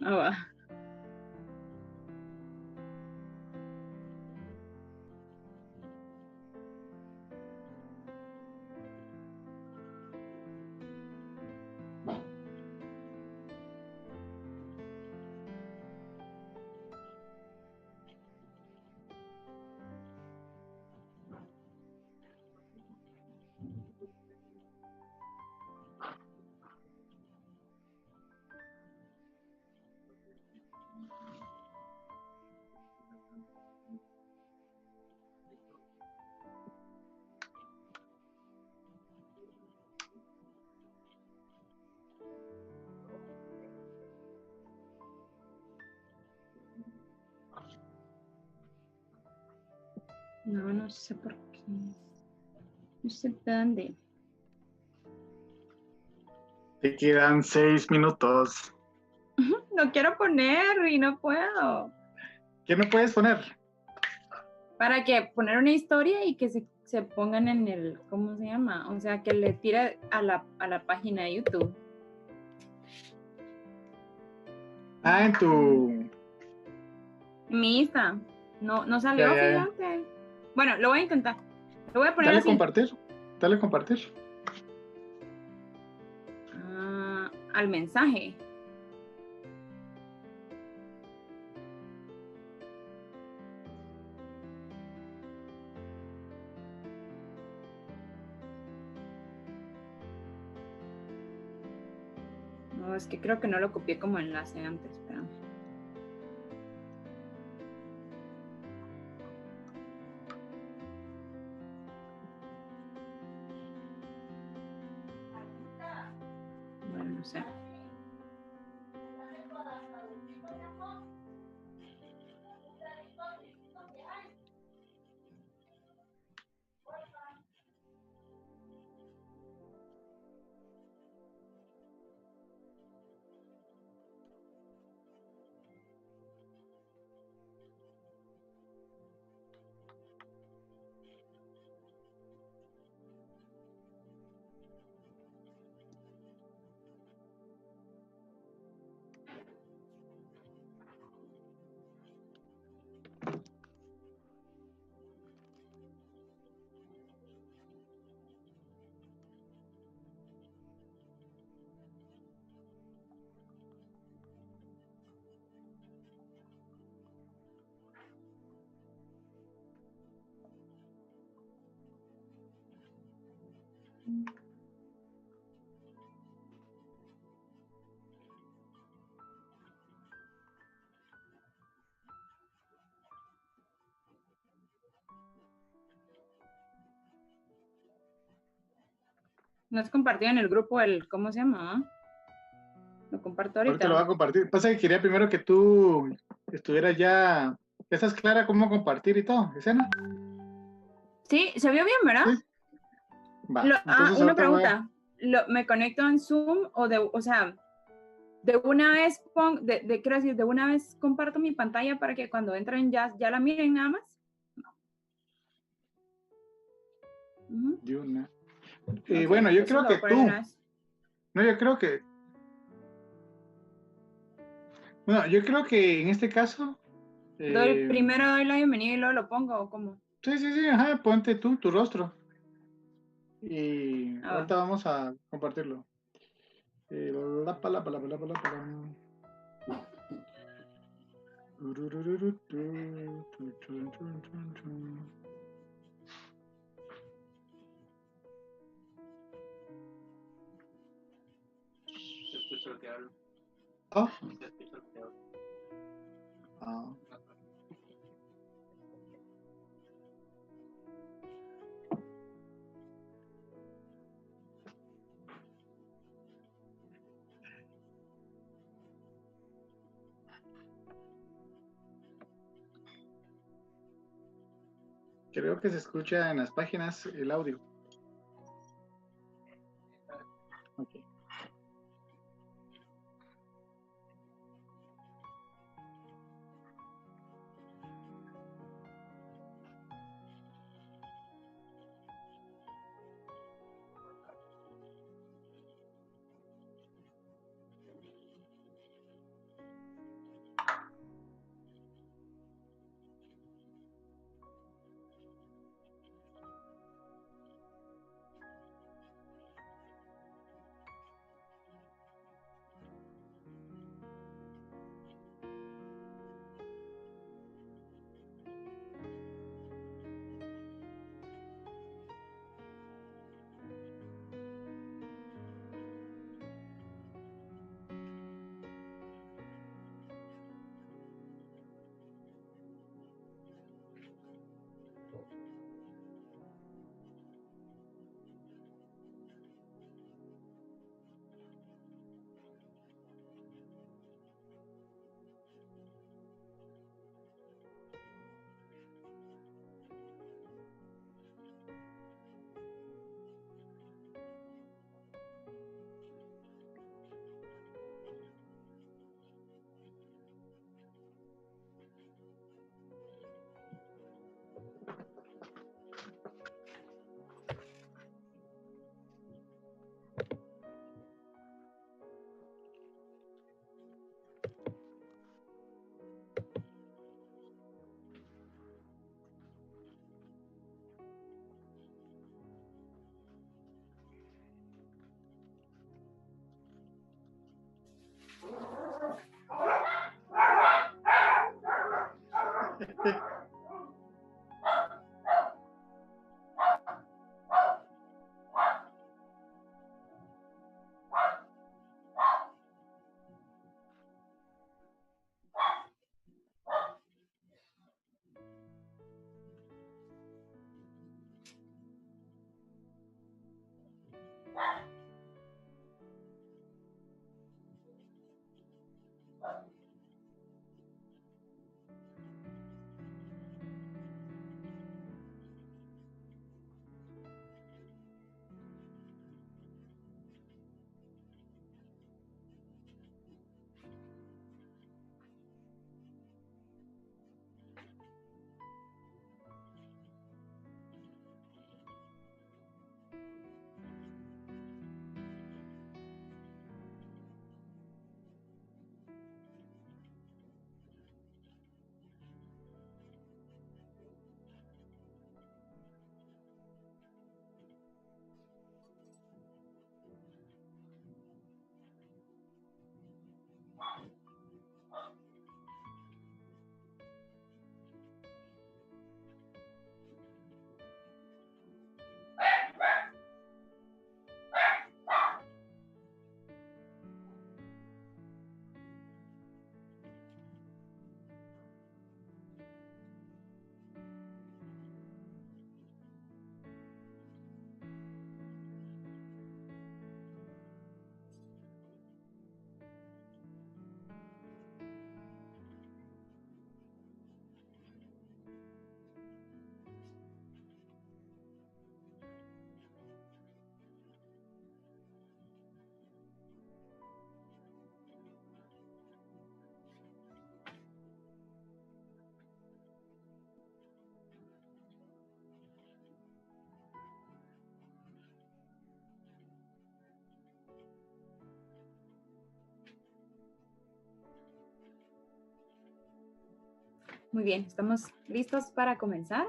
Ah, va. No, no sé por qué. No sé dónde. Te quedan 6 minutos. No quiero poner y no puedo. ¿Qué me puedes poner? Para que poner una historia y que se pongan en el, ¿cómo se llama? O sea, que le tire a la página de YouTube. Ah, en tu... Mi Insta. No, no Ya, salió, ya, ya. fíjate. Bueno, lo voy a intentar. Lo voy a poner Dale así. compartir. Dale compartir. Ah, al mensaje. No, es que creo que no lo copié como enlace antes, pero. Bueno, no sé. No has compartido en el grupo el, ¿cómo se llama? Lo comparto Ahorita lo ahorita. voy a compartir. Pasa que quería primero que tú estuvieras ya... ¿Estás clara cómo compartir y todo? ¿Escena? Sí, se vio bien, ¿verdad? Sí. Va. Entonces Una ahorita voy a... pregunta. ¿Me conecto en Zoom o sea, de una vez quiero decir, de una vez comparto mi pantalla para que cuando entren ya la miren nada más? De una. Ok, Bueno, yo entonces creo lo voy que a poner de una tú... vez. No, yo creo que... Bueno, yo creo que en este caso... Primero doy la bienvenida y luego lo pongo, ¿o cómo? Sí, sí, sí, ajá, ponte tú, tu rostro. Y Ah, ahorita vamos a compartirlo. La pala, pala, pala, pala, pala. Oh. Ah. Creo que se escucha en las páginas el audio. Okay. Muy bien, ¿estamos listos para comenzar?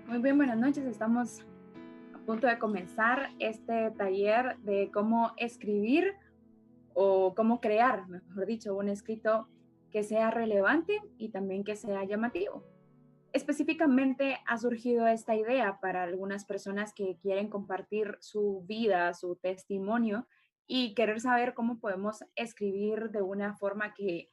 Muy bien, buenas noches. Estamos a punto de comenzar este taller de cómo escribir o cómo crear, mejor dicho, un escrito que sea relevante y también que sea llamativo. Específicamente ha surgido esta idea para algunas personas que quieren compartir su vida, su testimonio y querer saber cómo podemos escribir de una forma que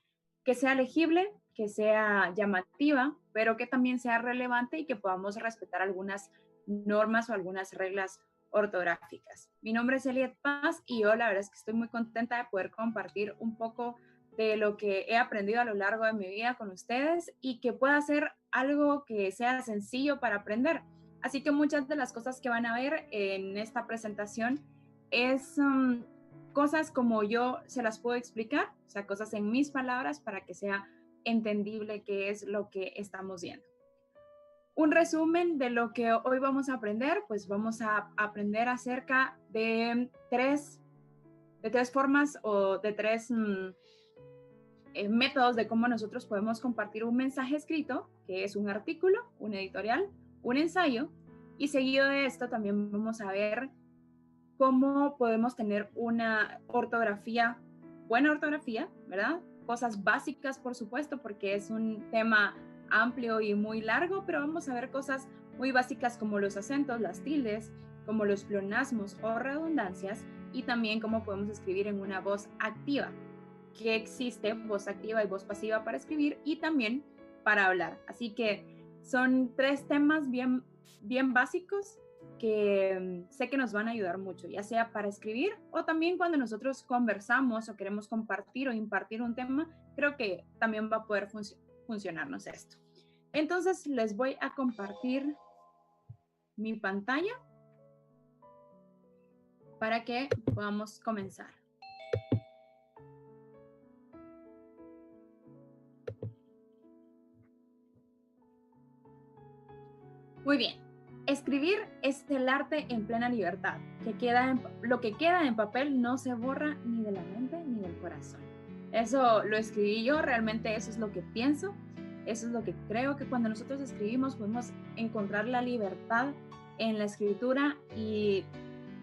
sea legible, que sea llamativa, pero que también sea relevante y que podamos respetar algunas normas o algunas reglas ortográficas. Mi nombre es Eliet Paz y yo la verdad es que estoy muy contenta de poder compartir un poco de lo que he aprendido a lo largo de mi vida con ustedes y que pueda ser algo que sea sencillo para aprender. Así que muchas de las cosas que van a ver en esta presentación es cosas como yo se las puedo explicar, o sea, cosas en mis palabras para que sea entendible qué es lo que estamos viendo. Un resumen de lo que hoy vamos a aprender, pues vamos a aprender acerca de tres formas o de tres métodos de cómo nosotros podemos compartir un mensaje escrito, que es un artículo, un editorial, un ensayo, y seguido de esto también vamos a ver cómo podemos tener una ortografía, buena ortografía, ¿verdad? Cosas básicas, por supuesto, porque es un tema amplio y muy largo, pero vamos a ver cosas muy básicas como los acentos, las tildes, como los pleonasmos o redundancias, y también cómo podemos escribir en una voz activa, que existe voz activa y voz pasiva para escribir y también para hablar. Así que son 3 temas bien básicos que sé que nos van a ayudar mucho, ya sea para escribir o también cuando nosotros conversamos o queremos compartir o impartir un tema, creo que también va a poder funcionarnos esto. Entonces les voy a compartir mi pantalla para que podamos comenzar. Muy bien. Escribir es el arte en plena libertad, lo que queda en papel no se borra ni de la mente ni del corazón. Eso lo escribí yo, realmente eso es lo que pienso, eso es lo que creo, que cuando nosotros escribimos podemos encontrar la libertad en la escritura y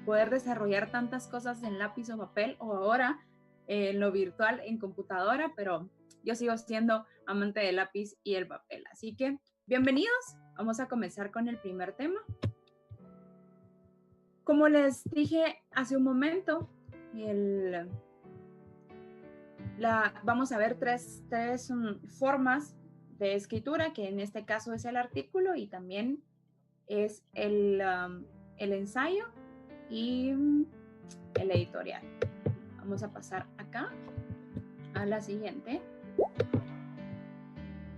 poder desarrollar tantas cosas en lápiz o papel, o ahora en lo virtual en computadora, pero yo sigo siendo amante del lápiz y el papel. Así que bienvenidos. Vamos a comenzar con el primer tema. Como les dije hace un momento, vamos a ver tres formas de escritura, que en este caso es el artículo y también es el ensayo y el editorial. Vamos a pasar acá a la siguiente.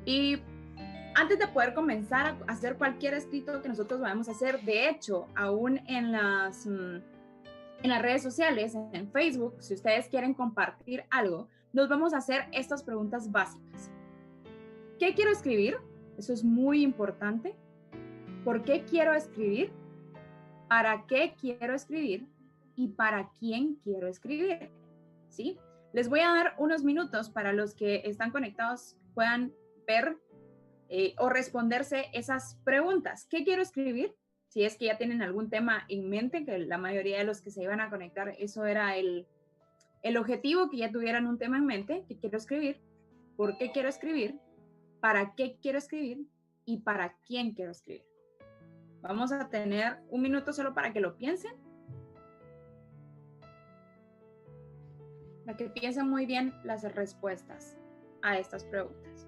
Y antes de poder comenzar a hacer cualquier escrito que nosotros vayamos a hacer, de hecho, aún en las redes sociales, en Facebook, si ustedes quieren compartir algo, nos vamos a hacer estas preguntas básicas. ¿Qué quiero escribir? Eso es muy importante. ¿Por qué quiero escribir? ¿Para qué quiero escribir? ¿Y para quién quiero escribir? ¿Sí? Les voy a dar unos minutos para los que están conectados puedan ver o responderse esas preguntas. ¿Qué quiero escribir? Si es que ya tienen algún tema en mente, que la mayoría de los que se iban a conectar, eso era el objetivo, que ya tuvieran un tema en mente. ¿Qué quiero escribir? ¿Por qué quiero escribir? ¿Para qué quiero escribir? ¿Y para quién quiero escribir? Vamos a tener un minuto solo para que lo piensen. Para que piensen muy bien las respuestas a estas preguntas.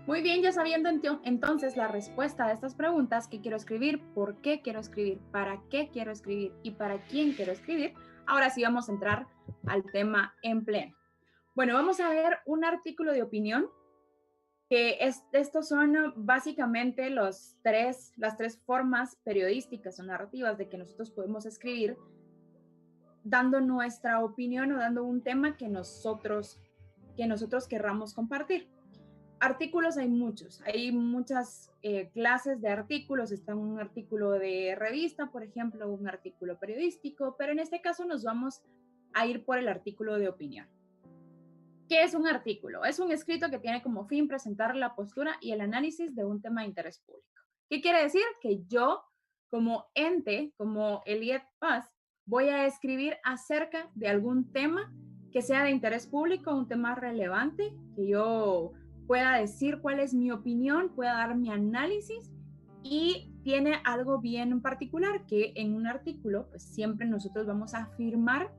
Muy bien, ya sabiendo entonces la respuesta a estas preguntas, ¿qué quiero escribir? ¿Por qué quiero escribir? ¿Para qué quiero escribir? ¿Y para quién quiero escribir? Ahora sí vamos a entrar al tema en pleno. Bueno, vamos a ver un artículo de opinión, que estos son básicamente las tres formas periodísticas o narrativas de que nosotros podemos escribir, dando nuestra opinión o dando un tema que nosotros querramos compartir. Artículos hay muchas clases de artículos. Está un artículo de revista, por ejemplo, un artículo periodístico, pero en este caso nos vamos a ir por el artículo de opinión. ¿Qué es un artículo? Es un escrito que tiene como fin presentar la postura y el análisis de un tema de interés público. ¿Qué quiere decir? Que yo, como ente, como Eliet Paz, voy a escribir acerca de algún tema que sea de interés público, un tema relevante, que yo pueda decir cuál es mi opinión, pueda dar mi análisis, y tiene algo bien particular, que en un artículo pues siempre nosotros vamos a afirmar,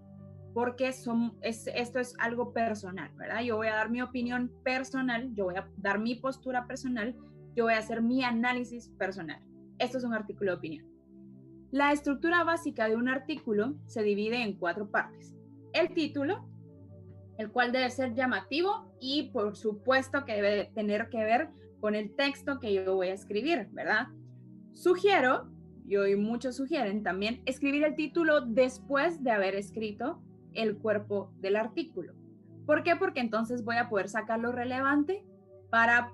porque esto es algo personal, ¿verdad? Yo voy a dar mi opinión personal, yo voy a dar mi postura personal, yo voy a hacer mi análisis personal. Esto es un artículo de opinión. La estructura básica de un artículo se divide en 4 partes. El título, el cual debe ser llamativo y por supuesto que debe tener que ver con el texto que yo voy a escribir, ¿verdad? Sugiero, y muchos sugieren también, escribir el título después de haber escrito el cuerpo del artículo. ¿Por qué? Porque entonces voy a poder sacar lo relevante para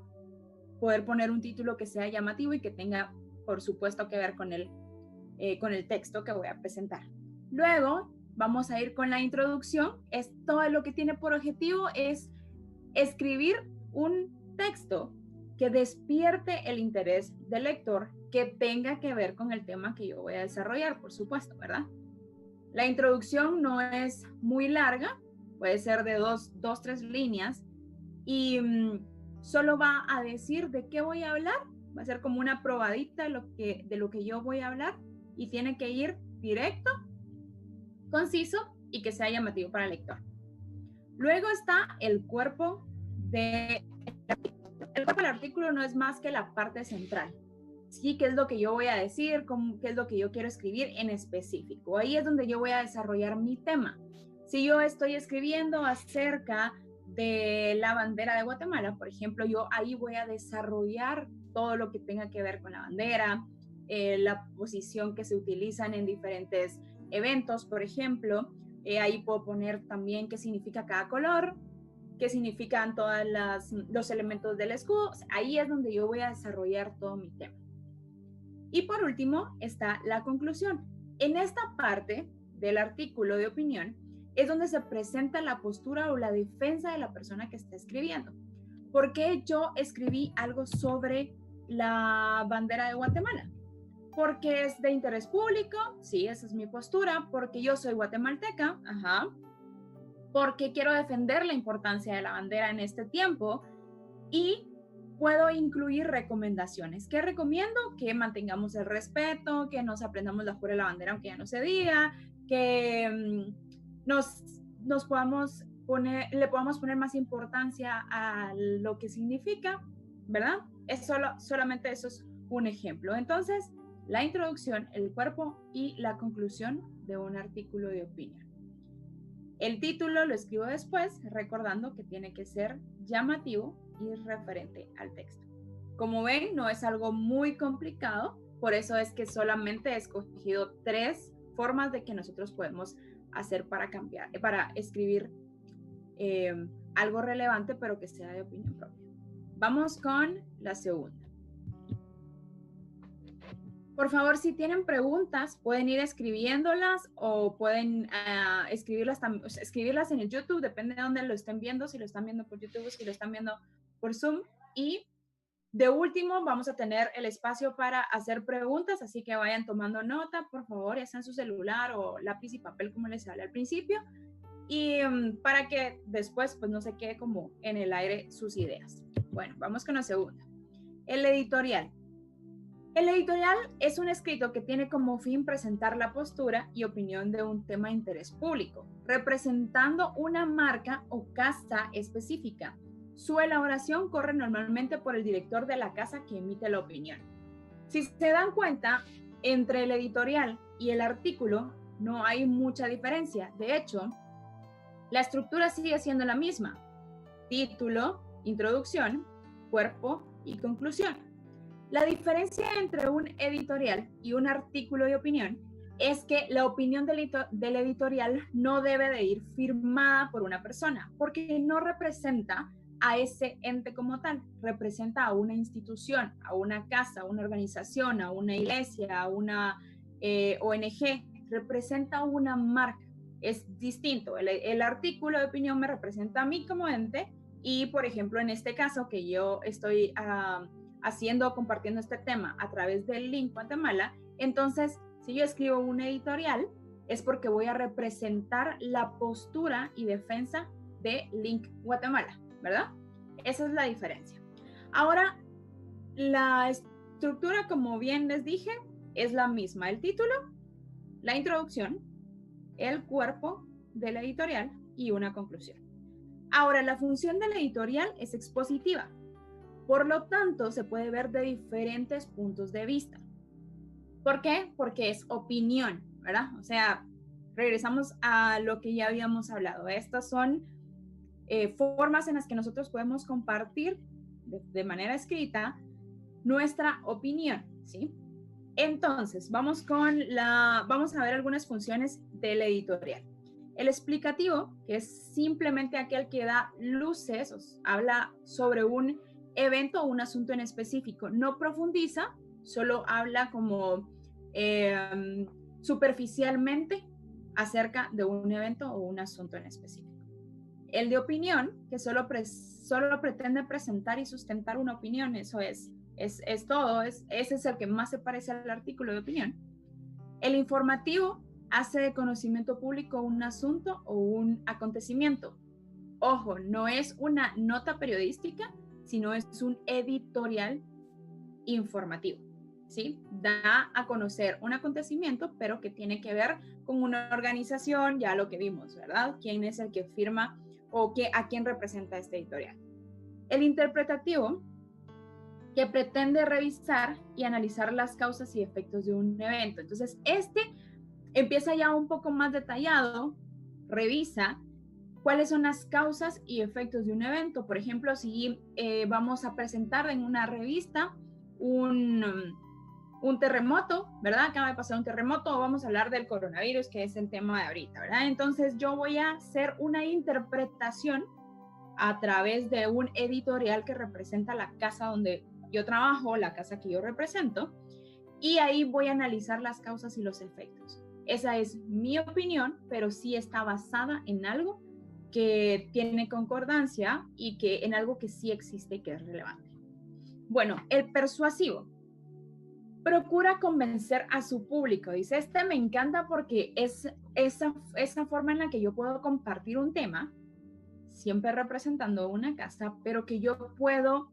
poder poner un título que sea llamativo y que tenga, por supuesto, que ver con el texto que voy a presentar. Luego vamos a ir con la introducción. Todo lo que tiene por objetivo es escribir un texto que despierte el interés del lector, que tenga que ver con el tema que yo voy a desarrollar, por supuesto, ¿verdad? La introducción no es muy larga, puede ser de dos, tres líneas, y solo va a decir de qué voy a hablar, va a ser como una probadita de lo que yo voy a hablar, y tiene que ir directo, conciso y que sea llamativo para el lector. Luego está el cuerpo del artículo. El cuerpo del artículo no es más que la parte central. Sí, qué es lo que yo voy a decir, qué es lo que yo quiero escribir en específico. Ahí es donde yo voy a desarrollar mi tema. Si yo estoy escribiendo acerca de la bandera de Guatemala, por ejemplo, yo ahí voy a desarrollar todo lo que tenga que ver con la bandera, la posición que se utilizan en diferentes eventos, por ejemplo. Ahí puedo poner también qué significa cada color, qué significan todos los elementos del escudo. Ahí es donde yo voy a desarrollar todo mi tema. Y por último está la conclusión. En esta parte del artículo de opinión es donde se presenta la postura o la defensa de la persona que está escribiendo. ¿Por qué yo escribí algo sobre la bandera de Guatemala? Porque es de interés público, sí, esa es mi postura, porque yo soy guatemalteca, ajá, porque quiero defender la importancia de la bandera en este tiempo y puedo incluir recomendaciones. ¿Qué recomiendo? Que mantengamos el respeto, que nos aprendamos la jura de la bandera aunque ya no se diga, que le podamos poner más importancia a lo que significa, ¿verdad? Solamente eso es un ejemplo. Entonces, la introducción, el cuerpo y la conclusión de un artículo de opinión. El título lo escribo después, recordando que tiene que ser llamativo y referente al texto. Como ven, no es algo muy complicado, por eso es que solamente he escogido 3 formas de que nosotros podemos hacer para escribir algo relevante, pero que sea de opinión propia. Vamos con la segunda. Por favor, si tienen preguntas, pueden ir escribiéndolas o pueden escribirlas en el YouTube, depende de dónde lo estén viendo, si lo están viendo por YouTube o si lo están viendo por Zoom. Y de último, vamos a tener el espacio para hacer preguntas, así que vayan tomando nota, por favor, ya sea en su celular o lápiz y papel, como les hablé al principio, y para que después pues no se quede como en el aire sus ideas. Bueno, vamos con la segunda. El editorial. El editorial es un escrito que tiene como fin presentar la postura y opinión de un tema de interés público, representando una marca o casta específica. Su elaboración corre normalmente por el director de la casa que emite la opinión. Si se dan cuenta, entre el editorial y el artículo no hay mucha diferencia. De hecho, la estructura sigue siendo la misma: título, introducción, cuerpo y conclusión. La diferencia entre un editorial y un artículo de opinión es que la opinión del editorial no debe de ir firmada por una persona, porque no representa a ese ente como tal, representa a una institución, a una casa, a una organización, a una iglesia, a una ONG, representa una marca. Es distinto. El artículo de opinión me representa a mí como ente y, por ejemplo, en este caso que yo estoy compartiendo este tema a través del Link Guatemala, entonces si yo escribo un editorial es porque voy a representar la postura y defensa de Link Guatemala, ¿verdad? Esa es la diferencia. Ahora, la estructura, como bien les dije, es la misma: el título, la introducción, el cuerpo del editorial y una conclusión. Ahora, la función del editorial es expositiva. Por lo tanto, se puede ver de diferentes puntos de vista. ¿Por qué? Porque es opinión, ¿verdad? O sea, regresamos a lo que ya habíamos hablado. Estas son formas en las que nosotros podemos compartir de manera escrita nuestra opinión, ¿sí? Entonces, vamos a ver algunas funciones del editorial. El explicativo, que es simplemente aquel que da luces, habla sobre un evento o un asunto en específico, no profundiza, solo habla como superficialmente acerca de un evento o un asunto en específico. El de opinión, que solo pretende presentar y sustentar una opinión, eso es todo, ese es el que más se parece al artículo de opinión. El informativo hace de conocimiento público un asunto o un acontecimiento. Ojo, no es una nota periodística, sino es un editorial informativo, ¿sí? Da a conocer un acontecimiento, pero que tiene que ver con una organización, ya lo que vimos, ¿verdad? ¿Quién es el que firma o a quién representa este editorial? El interpretativo, que pretende revisar y analizar las causas y efectos de un evento. Entonces, este empieza ya un poco más detallado, revisa cuáles son las causas y efectos de un evento. Por ejemplo, si vamos a presentar en una revista un terremoto, ¿verdad? Acaba de pasar un terremoto, o vamos a hablar del coronavirus, que es el tema de ahorita, ¿verdad? Entonces yo voy a hacer una interpretación a través de un editorial que representa la casa donde yo trabajo, la casa que yo represento, y ahí voy a analizar las causas y los efectos. Esa es mi opinión, pero sí está basada en algo que tiene concordancia y que en algo que sí existe y que es relevante. Bueno, el persuasivo procura convencer a su público. Dice, me encanta porque es esa forma en la que yo puedo compartir un tema, siempre representando una casa, pero que yo puedo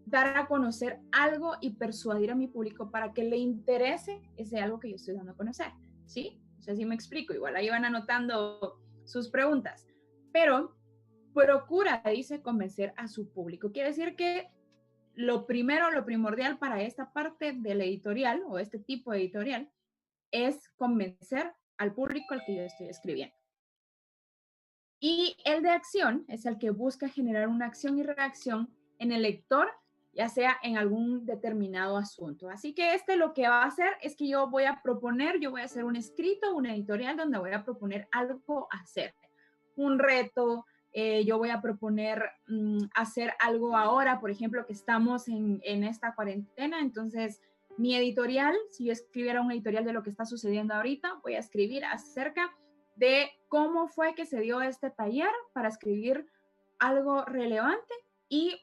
dar a conocer algo y persuadir a mi público para que le interese ese algo que yo estoy dando a conocer, ¿sí? O sea, si me explico, igual ahí van anotando sus preguntas, pero procura, dice, convencer a su público. Quiere decir que lo primordial para esta parte del editorial o este tipo de editorial es convencer al público al que yo estoy escribiendo. Y el de acción es el que busca generar una acción y reacción en el lector, ya sea en algún determinado asunto. Así que lo que va a hacer es que yo voy a hacer un escrito, un editorial donde voy a proponer algo a hacer, un reto. Yo voy a proponer hacer algo ahora, por ejemplo, que estamos en esta cuarentena. Entonces, mi editorial, si yo escribiera un editorial de lo que está sucediendo ahorita, voy a escribir acerca de cómo fue que se dio este taller para escribir algo relevante, y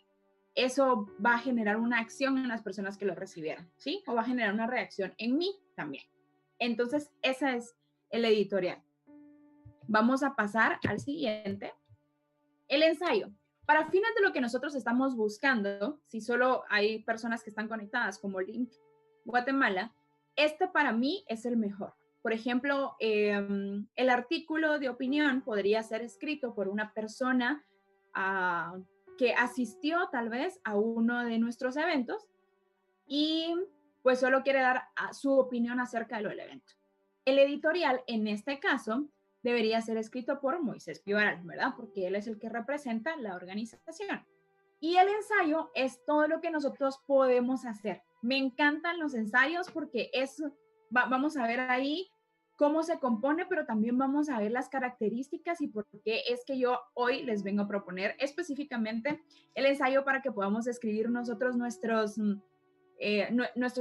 eso va a generar una acción en las personas que lo recibieron, ¿sí? O va a generar una reacción en mí también. Entonces, ese es el editorial. Vamos a pasar al siguiente. El ensayo. Para fines de lo que nosotros estamos buscando, si solo hay personas que están conectadas como Link Guatemala, para mí es el mejor. Por ejemplo, el artículo de opinión podría ser escrito por una persona que asistió tal vez a uno de nuestros eventos y pues solo quiere dar su opinión acerca del evento. El editorial, en este caso, debería ser escrito por Moisés Pivaral, ¿verdad? Porque él es el que representa la organización. Y el ensayo es todo lo que nosotros podemos hacer. Me encantan los ensayos porque vamos a ver ahí cómo se compone, pero también vamos a ver las características y por qué es que yo hoy les vengo a proponer específicamente el ensayo para que podamos escribir nosotros nuestros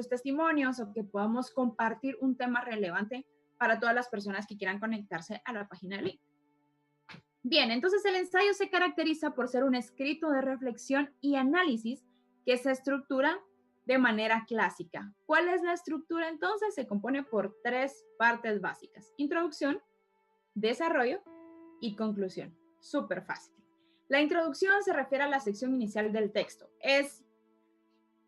testimonios, o que podamos compartir un tema relevante para todas las personas que quieran conectarse a la página de Link. Bien, entonces el ensayo se caracteriza por ser un escrito de reflexión y análisis que se estructura de manera clásica. ¿Cuál es la estructura entonces? Se compone por 3 partes básicas: introducción, desarrollo y conclusión. Súper fácil. La introducción se refiere a la sección inicial del texto. Es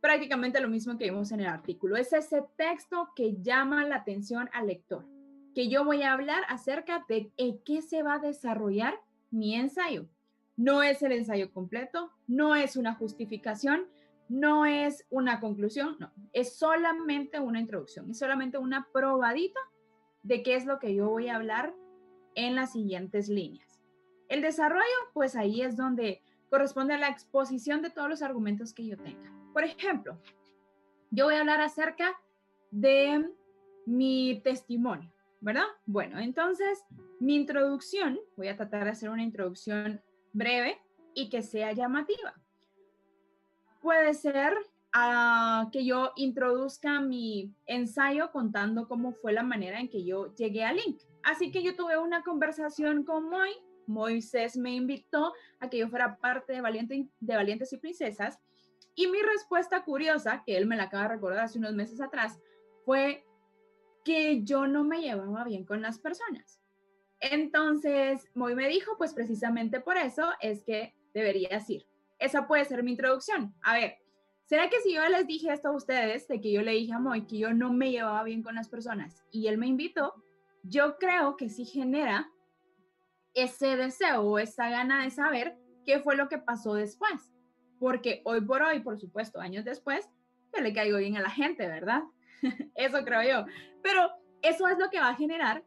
prácticamente lo mismo que vimos en el artículo. Es ese texto que llama la atención al lector, que yo voy a hablar acerca de qué se va a desarrollar mi ensayo. No es el ensayo completo, no es una justificación, no es una conclusión, no, es solamente una introducción, es solamente una probadita de qué es lo que yo voy a hablar en las siguientes líneas. El desarrollo, pues ahí es donde corresponde a la exposición de todos los argumentos que yo tenga. Por ejemplo, yo voy a hablar acerca de mi testimonio, ¿verdad? Bueno, entonces mi introducción, voy a tratar de hacer una introducción breve y que sea llamativa. Puede ser que yo introduzca mi ensayo contando cómo fue la manera en que yo llegué a Link. Así que yo tuve una conversación con Moisés me invitó a que yo fuera parte de Valientes y Princesas, y mi respuesta curiosa, que él me la acaba de recordar hace unos meses atrás, fue: que yo no me llevaba bien con las personas. Entonces, Moy me dijo, pues precisamente por eso es que deberías ir. Esa puede ser mi introducción. A ver, ¿será que si yo les dije esto a ustedes, de que yo le dije a Moy que yo no me llevaba bien con las personas y él me invitó, yo creo que sí genera ese deseo o esa gana de saber qué fue lo que pasó después? Porque hoy por hoy, por supuesto, años después, yo le caigo bien a la gente, ¿verdad? Eso creo yo. Pero eso es lo que va a generar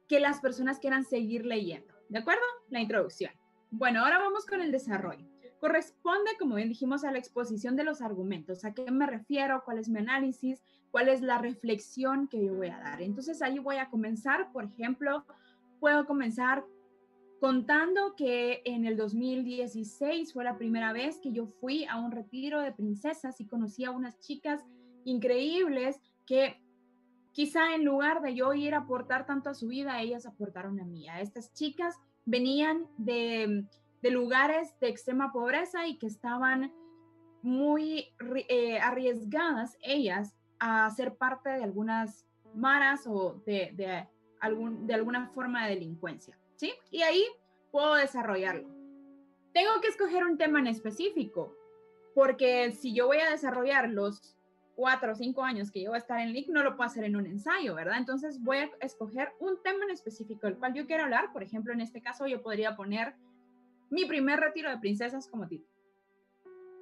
que las personas quieran seguir leyendo. ¿De acuerdo? La introducción. Bueno, ahora vamos con el desarrollo. Corresponde, como bien dijimos, a la exposición de los argumentos. ¿A qué me refiero? ¿Cuál es mi análisis? ¿Cuál es la reflexión que yo voy a dar? Entonces ahí voy a comenzar, por ejemplo, puedo comenzar contando que en el 2016 fue la primera vez que yo fui a un retiro de princesas y conocí a unas chicas increíbles que quizá en lugar de yo ir a aportar tanto a su vida, ellas aportaron a mí. Estas chicas venían de lugares de extrema pobreza y que estaban muy arriesgadas ellas a ser parte de algunas maras o de alguna forma de delincuencia, ¿sí? Y ahí puedo desarrollarlo. Tengo que escoger un tema en específico, porque si yo voy a desarrollar los 4 o 5 años que yo voy a estar en LIC, no lo puedo hacer en un ensayo, ¿verdad? Entonces voy a escoger un tema en específico del cual yo quiero hablar. Por ejemplo, en este caso yo podría poner mi primer retiro de princesas como título.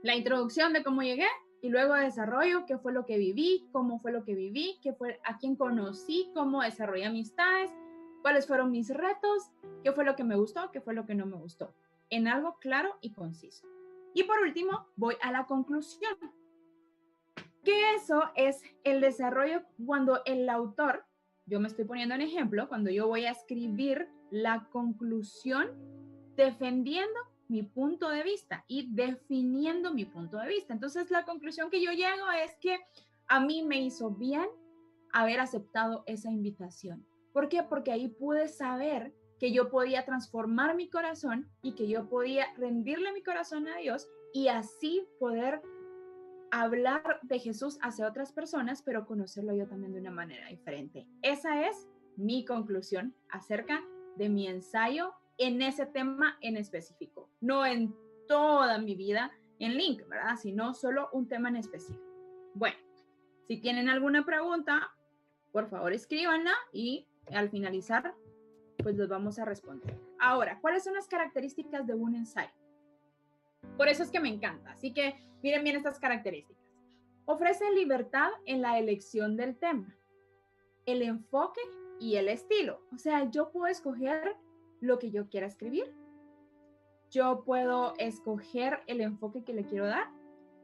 La introducción de cómo llegué y luego desarrollo, qué fue lo que viví, cómo fue lo que viví, qué fue a quién conocí, cómo desarrollé amistades, cuáles fueron mis retos, qué fue lo que me gustó, qué fue lo que no me gustó, en algo claro y conciso. Y por último, voy a la conclusión, que eso es el desarrollo cuando el autor, yo me estoy poniendo un ejemplo, cuando yo voy a escribir la conclusión defendiendo mi punto de vista y definiendo mi punto de vista. Entonces, la conclusión que yo llego es que a mí me hizo bien haber aceptado esa invitación. ¿Por qué? Porque ahí pude saber que yo podía transformar mi corazón y que yo podía rendirle mi corazón a Dios y así poder hablar de Jesús hacia otras personas, pero conocerlo yo también de una manera diferente. Esa es mi conclusión acerca de mi ensayo en ese tema en específico, no en toda mi vida en Link, ¿verdad? Sino solo un tema en específico. Bueno, si tienen alguna pregunta, por favor escríbanla y al finalizar, pues los vamos a responder. Ahora, ¿cuáles son las características de un ensayo? Por eso es que me encanta. Así que miren bien estas características. Ofrece libertad en la elección del tema, el enfoque y el estilo. O sea, yo puedo escoger lo que yo quiera escribir. Yo puedo escoger el enfoque que le quiero dar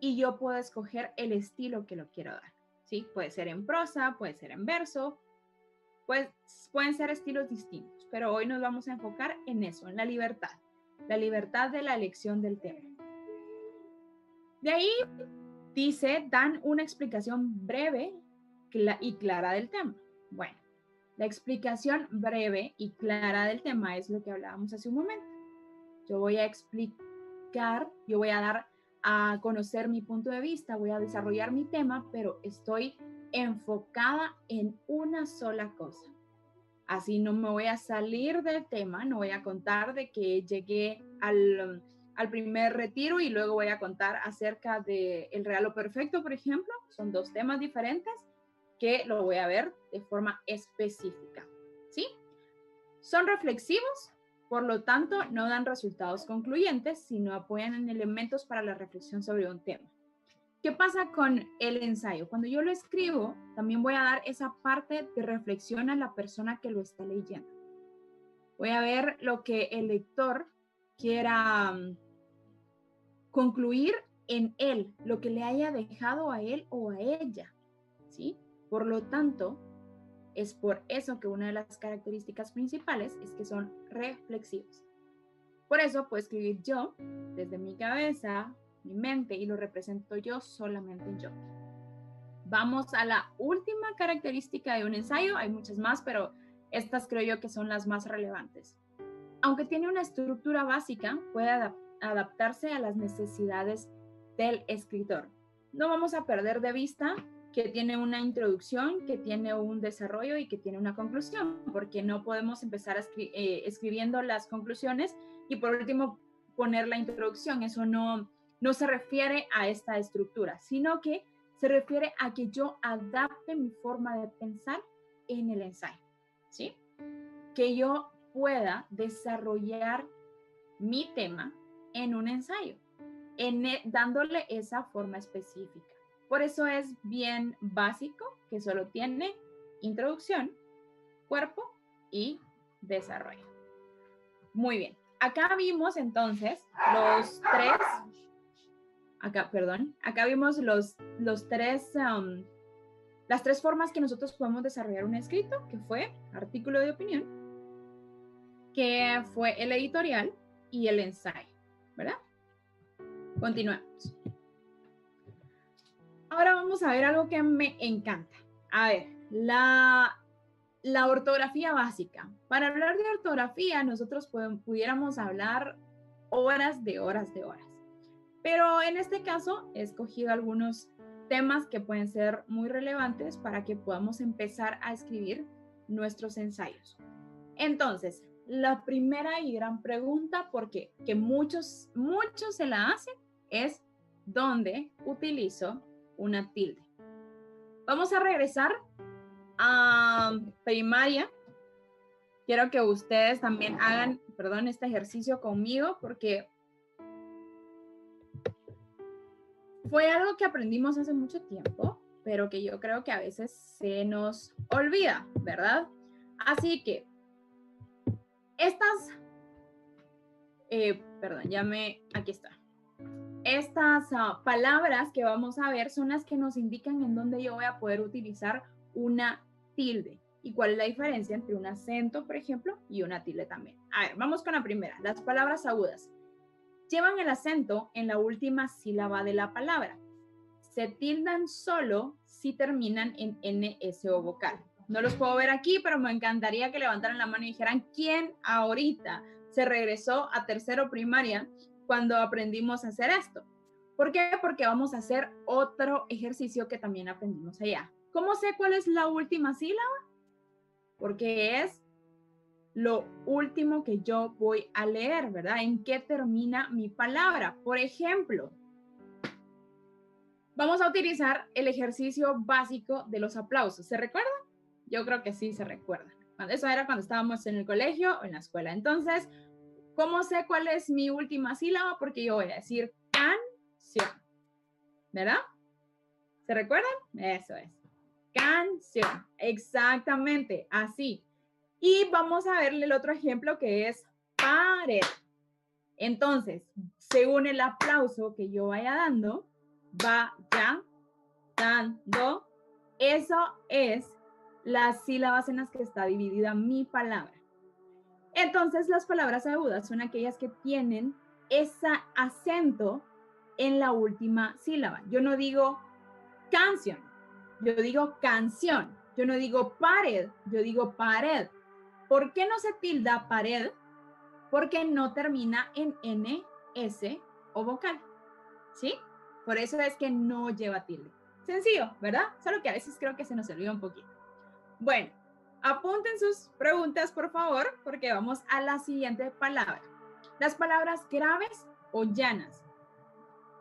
y yo puedo escoger el estilo que lo quiero dar. ¿Sí? Puede ser en prosa, puede ser en verso, pues pueden ser estilos distintos, pero hoy nos vamos a enfocar en eso, en la libertad de la elección del tema. De ahí dice, dan una explicación breve y clara del tema. Bueno, la explicación breve y clara del tema es lo que hablábamos hace un momento. Yo voy a explicar, yo voy a dar a conocer mi punto de vista, voy a desarrollar mi tema, pero estoy enfocada en una sola cosa. Así no me voy a salir del tema, no voy a contar de que llegué al primer retiro y luego voy a contar acerca del regalo perfecto, por ejemplo. Son dos temas diferentes que lo voy a ver de forma específica, ¿sí? Son reflexivos, por lo tanto, no dan resultados concluyentes, sino apoyan en elementos para la reflexión sobre un tema. ¿Qué pasa con el ensayo? Cuando yo lo escribo, también voy a dar esa parte de reflexión a la persona que lo está leyendo. Voy a ver lo que el lector quiera concluir en él, lo que le haya dejado a él o a ella, ¿sí? Por lo tanto, es por eso que una de las características principales es que son reflexivos. Por eso puedo escribir yo desde mi cabeza, mi mente, y lo represento yo, solamente yo. Vamos a la última característica de un ensayo. Hay muchas más, pero estas creo yo que son las más relevantes. Aunque tiene una estructura básica, puede adaptarse a las necesidades del escritor. No vamos a perder de vista que tiene una introducción, que tiene un desarrollo y que tiene una conclusión, porque no podemos empezar escribiendo las conclusiones y por último poner la introducción. Eso no se refiere a esta estructura, sino que se refiere a que yo adapte mi forma de pensar en el ensayo, ¿sí? Que yo pueda desarrollar mi tema en un ensayo, dándole esa forma específica. Por eso es bien básico, que solo tiene introducción, cuerpo y desarrollo. Muy bien. Acá vimos entonces acá vimos las tres formas que nosotros podemos desarrollar un escrito, que fue artículo de opinión, que fue el editorial y el ensayo, ¿verdad? Continuamos. Ahora vamos a ver algo que me encanta. A ver, la ortografía básica. Para hablar de ortografía, nosotros pudiéramos hablar horas de horas de horas. Pero en este caso, he escogido algunos temas que pueden ser muy relevantes para que podamos empezar a escribir nuestros ensayos. Entonces, la primera y gran pregunta, porque que muchos se la hacen, es ¿dónde utilizo una tilde? Vamos a regresar a primaria. Quiero que ustedes también hagan, este ejercicio conmigo, porque fue algo que aprendimos hace mucho tiempo, pero que yo creo que a veces se nos olvida, ¿verdad? Así que aquí está. Estas palabras que vamos a ver son las que nos indican en dónde yo voy a poder utilizar una tilde. ¿Y cuál es la diferencia entre un acento, por ejemplo, y una tilde también? A ver, vamos con la primera. Las palabras agudas llevan el acento en la última sílaba de la palabra. Se tildan solo si terminan en NS o vocal. No los puedo ver aquí, pero me encantaría que levantaran la mano y dijeran quién ahorita se regresó a tercero primaria cuando aprendimos a hacer esto. ¿Por qué? Porque vamos a hacer otro ejercicio que también aprendimos allá. ¿Cómo sé cuál es la última sílaba? Porque es lo último que yo voy a leer, ¿verdad? ¿En qué termina mi palabra? Por ejemplo, vamos a utilizar el ejercicio básico de los aplausos. ¿Se recuerdan? Yo creo que sí se recuerdan. Eso era cuando estábamos en el colegio o en la escuela. Entonces, ¿cómo sé cuál es mi última sílaba? Porque yo voy a decir canción, ¿verdad? ¿Se recuerdan? Eso es. Canción. Exactamente, así. Y vamos a verle el otro ejemplo que es pared. Entonces, según el aplauso que yo vaya dando, dando, eso es las sílabas en las que está dividida mi palabra. Entonces, las palabras agudas son aquellas que tienen ese acento en la última sílaba. Yo no digo canción, yo digo canción. Yo no digo pared, yo digo pared. ¿Por qué no se tilda pared? Porque no termina en N, S o vocal, ¿sí? Por eso es que no lleva tilde. Sencillo, ¿verdad? Solo que a veces creo que se nos olvida un poquito. Bueno, apunten sus preguntas, por favor, porque vamos a la siguiente palabra. Las palabras graves o llanas.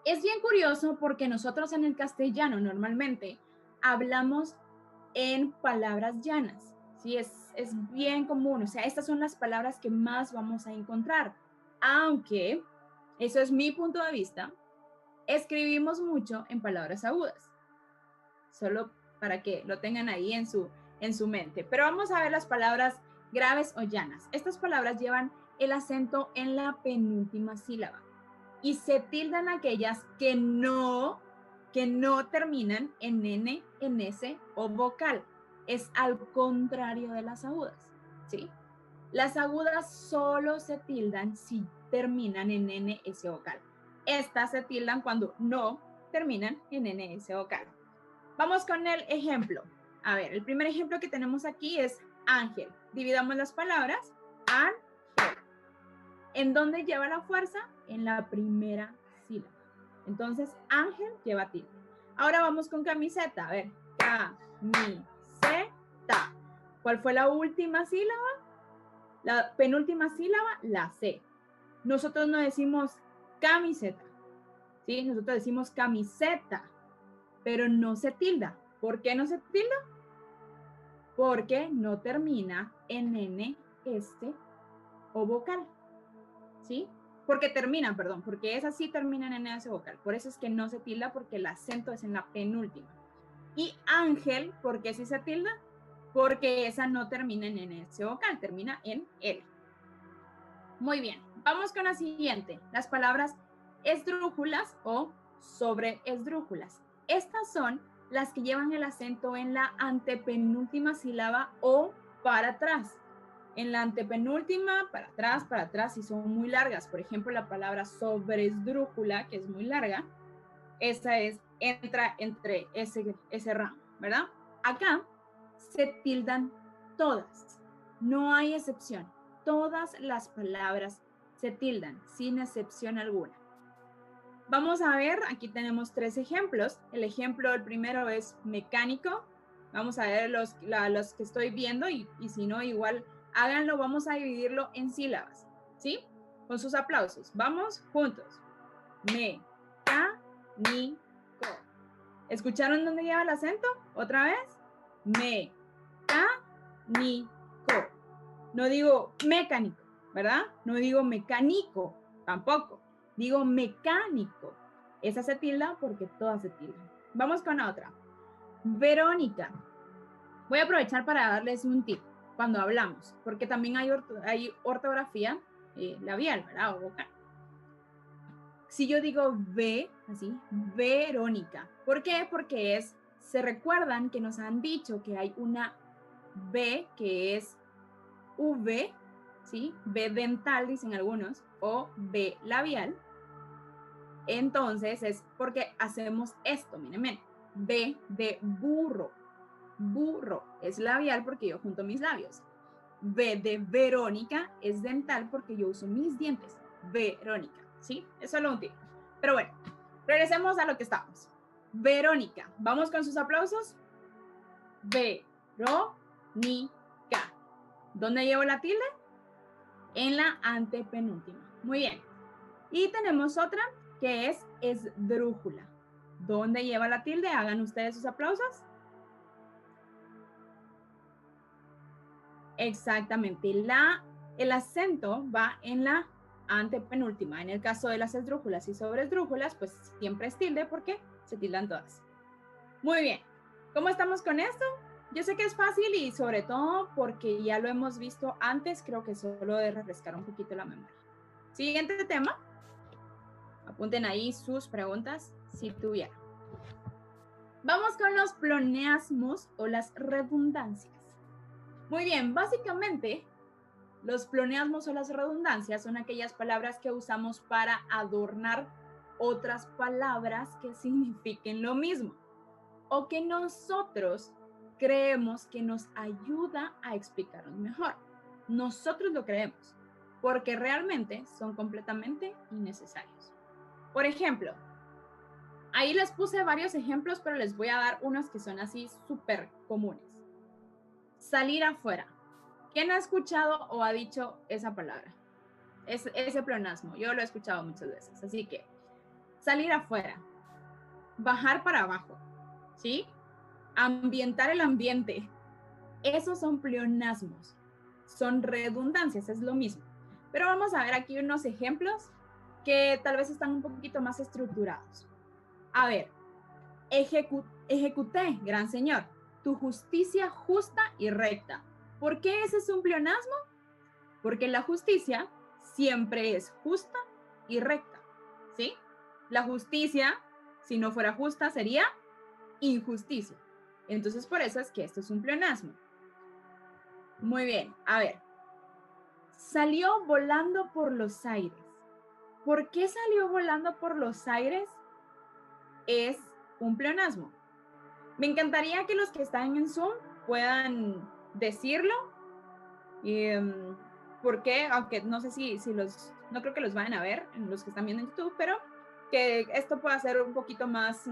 Es bien curioso porque nosotros en el castellano normalmente hablamos en palabras llanas, ¿sí? Es bien común, o sea, estas son las palabras que más vamos a encontrar, aunque, eso es mi punto de vista, escribimos mucho en palabras agudas, solo para que lo tengan ahí en su mente. Pero vamos a ver las palabras graves o llanas. Estas palabras llevan el acento en la penúltima sílaba y se tildan aquellas que no terminan en N, en S o vocal. Es al contrario de las agudas, ¿sí? Las agudas solo se tildan si terminan en N, S vocal. Estas se tildan cuando no terminan en N, S vocal. Vamos con el ejemplo. A ver, el primer ejemplo que tenemos aquí es ángel. Dividamos las palabras. Ángel. ¿En dónde lleva la fuerza? En la primera sílaba. Entonces, ángel lleva tilde. Ahora vamos con camiseta. A ver, camiseta. ¿Cuál fue la última sílaba? La penúltima sílaba, la C. Nosotros no decimos camiseta, ¿sí? Nosotros decimos camiseta, pero no se tilda. ¿Por qué no se tilda? Porque no termina en N, S o vocal, ¿sí? Porque esa sí termina en N, S vocal. Por eso es que no se tilda, porque el acento es en la penúltima. Y Ángel, ¿por qué sí se tilda? Porque esa no termina en N, S vocal, termina en L. Muy bien, vamos con la siguiente. Las palabras esdrújulas o sobreesdrújulas. Estas son las que llevan el acento en la antepenúltima sílaba o para atrás. En la antepenúltima, para atrás, y son muy largas. Por ejemplo, la palabra sobreesdrújula, que es muy larga, esa entra entre ese ramo, ¿verdad? Acá se tildan todas, no hay excepción. Todas las palabras se tildan, sin excepción alguna. Vamos a ver, aquí tenemos 3 ejemplos. El primero es mecánico. Vamos a ver los que estoy viendo y si no, igual háganlo. Vamos a dividirlo en sílabas, ¿sí? Con sus aplausos. Vamos juntos. Mecánico. ¿Escucharon dónde lleva el acento? ¿Otra vez? Mecánico. No digo mecánico, ¿verdad? No digo mecánico, tampoco. Digo mecánico. Esa se tilda porque todas se tildan. Vamos con otra. Verónica. Voy a aprovechar para darles un tip cuando hablamos, porque también hay ortografía labial, ¿verdad? O vocal. Si yo digo V, así, Verónica. ¿Por qué? Porque se recuerdan que nos han dicho que hay una B que es V, ¿sí? B dental, dicen algunos, o B labial. Entonces es porque hacemos esto, miren. B de burro. Burro es labial porque yo junto mis labios. B de Verónica es dental porque yo uso mis dientes. Verónica, ¿sí? Es solo un tip. Pero bueno, regresemos a lo que estamos. Verónica. Vamos con sus aplausos. Verónica. ¿Dónde llevo la tilde? En la antepenúltima. Muy bien. Y tenemos otra que es esdrújula. ¿Dónde lleva la tilde? Hagan ustedes sus aplausos. Exactamente. El acento va en la antepenúltima. En el caso de las esdrújulas y sobreesdrújulas, pues siempre es tilde porque se tildan todas. Muy bien. ¿Cómo estamos con esto? Yo sé que es fácil y sobre todo porque ya lo hemos visto antes, creo que solo de refrescar un poquito la memoria. Siguiente tema. Apunten ahí sus preguntas si tuvieran. Vamos con los pleonasmos o las redundancias. Muy bien, básicamente los pleonasmos o las redundancias son aquellas palabras que usamos para adornar otras palabras que signifiquen lo mismo o que nosotros creemos que nos ayuda a explicarnos mejor. Nosotros lo creemos porque realmente son completamente innecesarios. Por ejemplo, ahí les puse varios ejemplos, pero les voy a dar unos que son así súper comunes. Salir afuera. ¿Quién ha escuchado o ha dicho esa palabra? Ese pleonasmo. Yo lo he escuchado muchas veces. Así que, salir afuera. Bajar para abajo. ¿Sí? Ambientar el ambiente. Esos son pleonasmos. Son redundancias, es lo mismo. Pero vamos a ver aquí unos ejemplos que tal vez están un poquito más estructurados. A ver, ejecuté, gran señor, tu justicia justa y recta. ¿Por qué ese es un pleonasmo? Porque la justicia siempre es justa y recta, ¿sí? La justicia, si no fuera justa, sería injusticia. Entonces, por eso es que esto es un pleonasmo. Muy bien, a ver. Salió volando por los aires. ¿Por qué salió volando por los aires? Es un pleonasmo. Me encantaría que los que están en Zoom puedan decirlo. ¿Por qué? Aunque no sé si no creo que los vayan a ver, los que están viendo en YouTube, pero que esto pueda ser un poquito más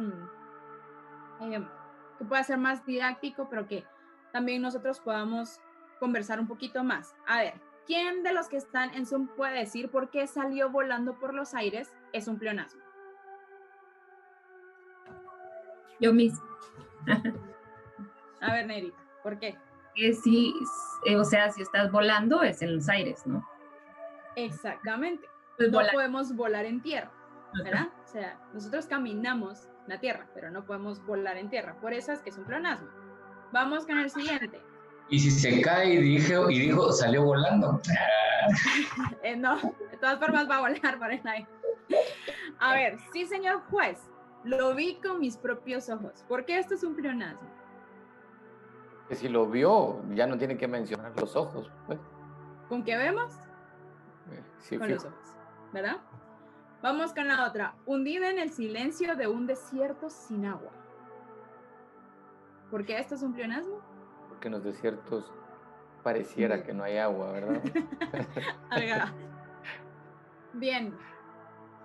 que pueda ser más didáctico, pero que también nosotros podamos conversar un poquito más. A ver, ¿quién de los que están en Zoom puede decir por qué salió volando por los aires es un pleonasmo? Yo mismo. A ver, Nerita, ¿por qué? Que sí, o sea, si estás volando es en los aires, ¿no? Exactamente. Pues no volar. podemos volar en tierra, ¿verdad? O sea, nosotros caminamos en la tierra, pero no podemos volar en tierra. Por eso es que es un pleonasmo. Vamos con el siguiente. Y si se cae y dijo, salió volando. No, de todas formas va a volar para el aire. A ver, sí, señor juez, lo vi con mis propios ojos. ¿Por qué esto es un pleonasmo? Que si lo vio, ya no tiene que mencionar los ojos, pues. ¿Con qué vemos? Sí, Con fijo. los ojos, ¿verdad? Vamos con la otra. Hundida en el silencio de un desierto sin agua. ¿Por qué esto es un pleonasmo? Porque en los desiertos pareciera que no hay agua, ¿verdad? Oiga. Bien.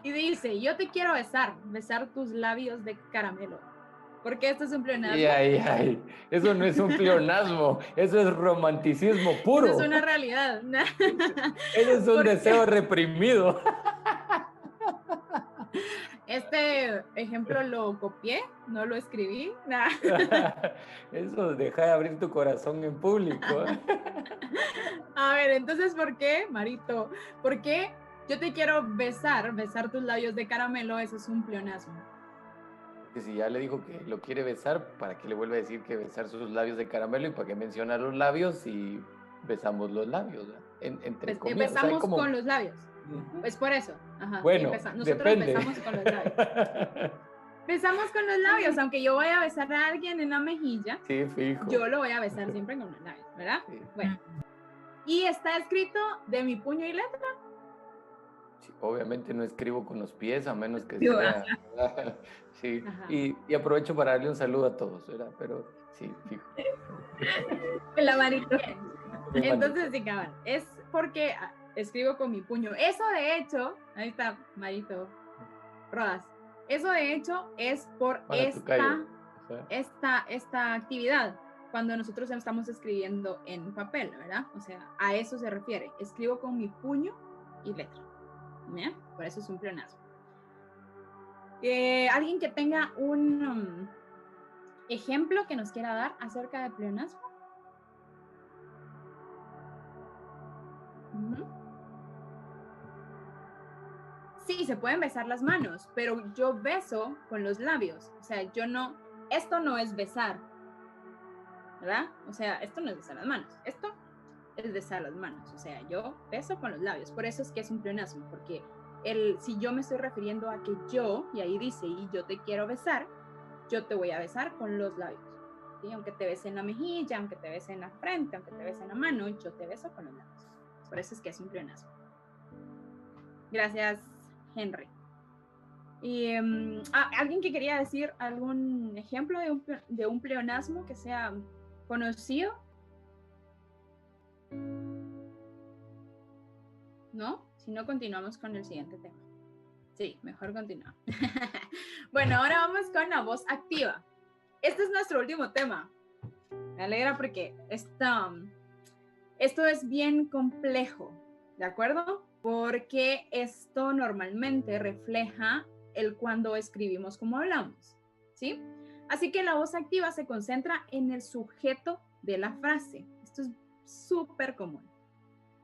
Y dice, yo te quiero besar tus labios de caramelo. ¿Por qué esto es un pleonasmo? Ay. Eso no es un pleonasmo, eso es romanticismo puro. Eso es una realidad. Eso es un deseo reprimido. Este ejemplo lo copié, no lo escribí. Eso, deja de abrir tu corazón en público. A ver, entonces, ¿por qué, Marito? ¿Por qué yo te quiero besar tus labios de caramelo? Eso es un pleonasmo. Que si ya le dijo que lo quiere besar, ¿para qué le vuelve a decir que besar sus labios de caramelo? ¿Y para qué menciona los labios si besamos los labios? Entre comillas. Besamos, o sea, como... con los labios. Pues por eso. Ajá, bueno, nosotros depende. Besamos con los labios. Besamos con los labios, aunque yo vaya a besar a alguien en la mejilla, sí, fijo. Yo lo voy a besar siempre con los labios, ¿verdad? Sí. Bueno. ¿Y está escrito de mi puño y letra? Sí, obviamente no escribo con los pies, a menos que sea... sí, y aprovecho para darle un saludo a todos, ¿verdad? Pero sí, fijo. La Marito. Entonces, sí, cabal, es porque escribo con mi puño. Eso, de hecho, ahí está, Marito Rodas. Eso, de hecho, es por esta actividad, cuando nosotros estamos escribiendo en papel, ¿verdad? O sea, a eso se refiere. Escribo con mi puño y letra. ¿Bien? Por eso es un pleonasmo. ¿Alguien que tenga un ejemplo que nos quiera dar acerca de pleonasmo? Sí, se pueden besar las manos, pero yo beso con los labios. O sea, esto no es besar, ¿verdad? O sea, esto no es besar las manos. Esto es besar las manos. O sea, yo beso con los labios. Por eso es que es un pleonasmo, porque si yo me estoy refiriendo a que yo, y ahí dice, y yo te quiero besar, yo te voy a besar con los labios. ¿Sí? Aunque te bese en la mejilla, aunque te bese en la frente, aunque te bese en la mano, yo te beso con los labios. Por eso es que es un pleonasmo. Gracias, Henry. Y alguien que quería decir algún ejemplo de un pleonasmo que sea conocido. ¿No? Si no, continuamos con el siguiente tema. Sí, mejor continuar. Bueno, ahora vamos con la voz activa. Este es nuestro último tema. Me alegra porque esto es bien complejo, ¿de acuerdo? Porque esto normalmente refleja el cuando escribimos como hablamos, ¿sí? Así que la voz activa se concentra en el sujeto de la frase. Esto es súper común.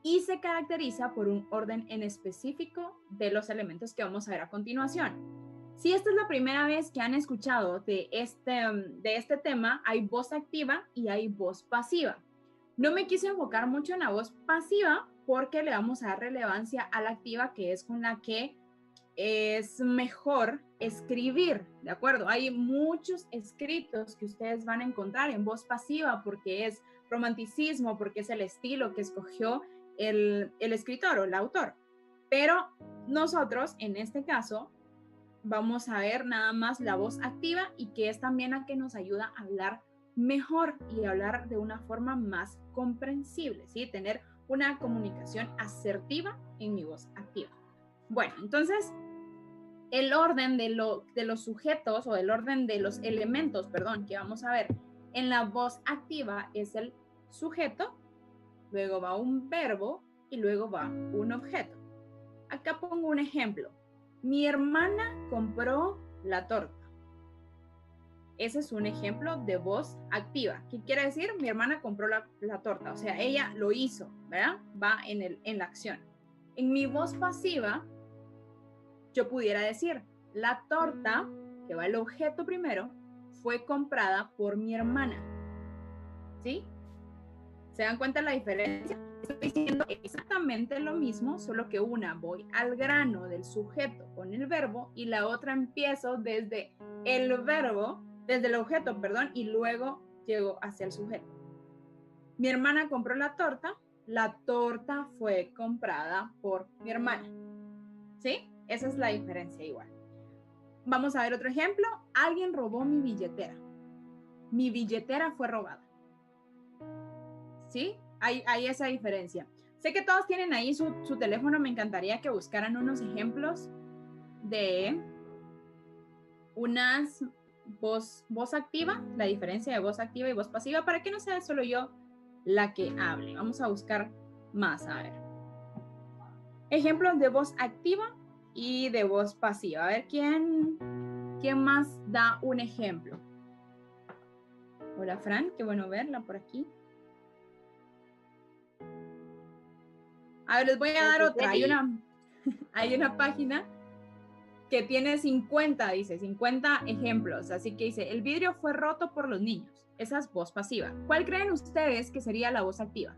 Y se caracteriza por un orden en específico de los elementos que vamos a ver a continuación. Si esta es la primera vez que han escuchado de este tema, hay voz activa y hay voz pasiva. No me quise enfocar mucho en la voz pasiva porque le vamos a dar relevancia a la activa, que es con la que es mejor escribir, ¿de acuerdo? Hay muchos escritos que ustedes van a encontrar en voz pasiva porque es romanticismo, porque es el estilo que escogió el escritor o el autor. Pero nosotros, en este caso, vamos a ver nada más la voz activa, y que es también la que nos ayuda a hablar mejor y hablar de una forma más comprensible, ¿sí? Tener una comunicación asertiva en mi voz activa. Bueno, entonces, el orden de los sujetos o el orden de los elementos, perdón, que vamos a ver en la voz activa es el sujeto, luego va un verbo y luego va un objeto. Acá pongo un ejemplo. Mi hermana compró la torta. Ese es un ejemplo de voz activa. ¿Qué quiere decir? Mi hermana compró la torta, o sea, ella lo hizo, ¿verdad? Va en la acción. En mi voz pasiva, yo pudiera decir, la torta, que va el objeto primero, fue comprada por mi hermana. ¿Sí? ¿Se dan cuenta la diferencia? Estoy diciendo exactamente lo mismo, solo que una voy al grano del sujeto con el verbo y la otra empiezo desde el verbo, desde el objeto, perdón, y luego llego hacia el sujeto. Mi hermana compró la torta fue comprada por mi hermana. ¿Sí? Esa es la diferencia igual. Vamos a ver otro ejemplo. Alguien robó mi billetera. Mi billetera fue robada. ¿Sí? Hay esa diferencia. Sé que todos tienen ahí su teléfono. Me encantaría que buscaran unos ejemplos de unas voz activa, la diferencia de voz activa y voz pasiva, para que no sea solo yo la que hable. Vamos a buscar más, a ver. Ejemplos de voz activa y de voz pasiva. A ver, ¿quién más da un ejemplo? Hola, Fran, qué bueno verla por aquí. A ver, les voy a dar otra. Hay una página que tiene 50 ejemplos. Así que dice, el vidrio fue roto por los niños. Esa es voz pasiva. ¿Cuál creen ustedes que sería la voz activa?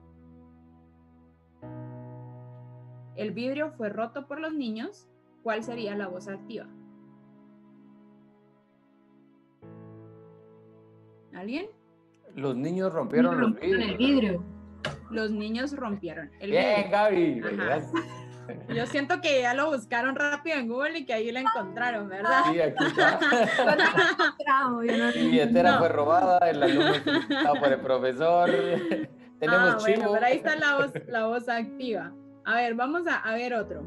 El vidrio fue roto por los niños. ¿Cuál sería la voz activa? ¿Alguien? Los niños rompieron los vidrios. el vidrio. Los niños rompieron el Bien, vidrio. Gaby. Ajá. Yo siento que ya lo buscaron rápido en Google y que ahí lo encontraron, ¿verdad? Sí, aquí está. Mi billetera No. fue robada, el alumno felicitado por el profesor. Tenemos chivo. Bueno, pero ahí está la voz activa. A ver, vamos a ver otro.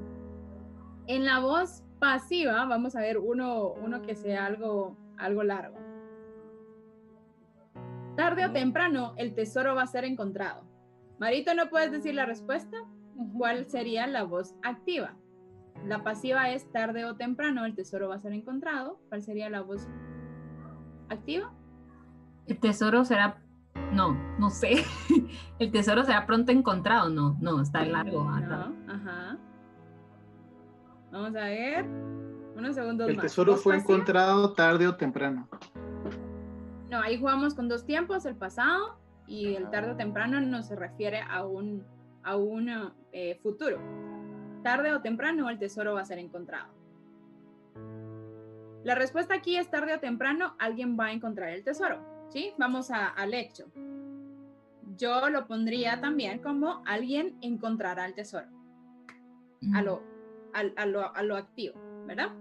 En la voz pasiva, vamos a ver uno que sea algo largo. Tarde o temprano, el tesoro va a ser encontrado. Marito, ¿no puedes decir la respuesta? ¿Cuál sería la voz activa? La pasiva es tarde o temprano, el tesoro va a ser encontrado. ¿Cuál sería la voz activa? El tesoro será... No sé. El tesoro será pronto encontrado. No, está largo. No, ajá. Vamos a ver. Unos segundos más. El tesoro fue pasiva? encontrado tarde o temprano. No, ahí jugamos con dos tiempos, el pasado y el tarde o temprano no se refiere a un futuro. Tarde o temprano el tesoro va a ser encontrado. La respuesta aquí es tarde o temprano alguien va a encontrar el tesoro, ¿sí? Vamos al hecho. Yo lo pondría también como alguien encontrará el tesoro. A lo activo, ¿verdad?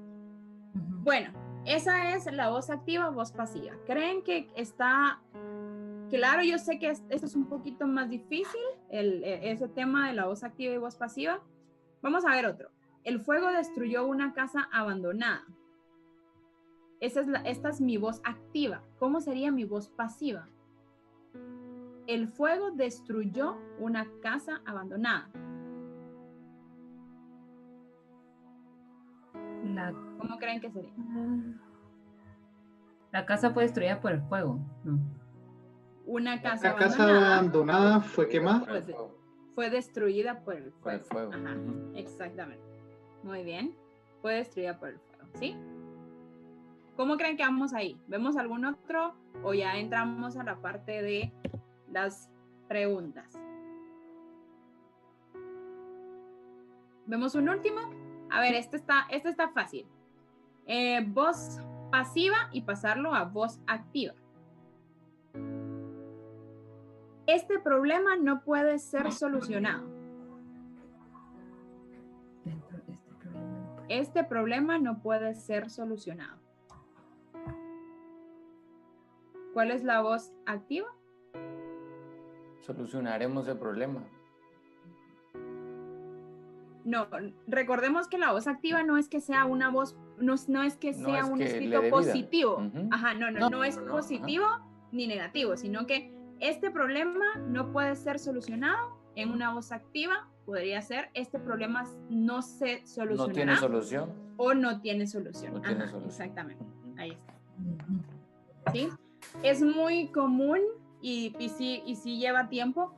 Bueno, esa es la voz activa, voz pasiva. ¿Creen que está claro? Yo sé que esto es un poquito más difícil, ese tema de la voz activa y voz pasiva. Vamos a ver otro. El fuego destruyó una casa abandonada. Esta es mi voz activa. ¿Cómo sería mi voz pasiva? El fuego destruyó una casa abandonada. ¿Cómo creen que sería? La casa fue destruida por el fuego. No. Una casa La casa abandonada fue quemada. Fue destruida por el fuego. Por el fuego. Ajá, exactamente. Muy bien. Fue destruida por el fuego, ¿sí? ¿Cómo creen que vamos ahí? ¿Vemos algún otro o ya entramos a la parte de las preguntas? ¿Vemos un último? A ver, este está fácil. Voz pasiva y pasarlo a voz activa. Este problema no puede ser solucionado. Este problema no puede ser solucionado. ¿Cuál es la voz activa? Solucionaremos el problema. No, recordemos que la voz activa no es que sea una voz, no es que No sea es un que escrito le dé vida. positivo. Ujú. Ajá, no es No, positivo ni negativo, sino que este problema no puede ser solucionado en una voz activa. Podría ser, este problema no se No solucionará tiene solución. o no tiene solución. No tiene Ajá, solución. exactamente, ahí está. Ujú. ¿Sí? Es muy común y sí lleva tiempo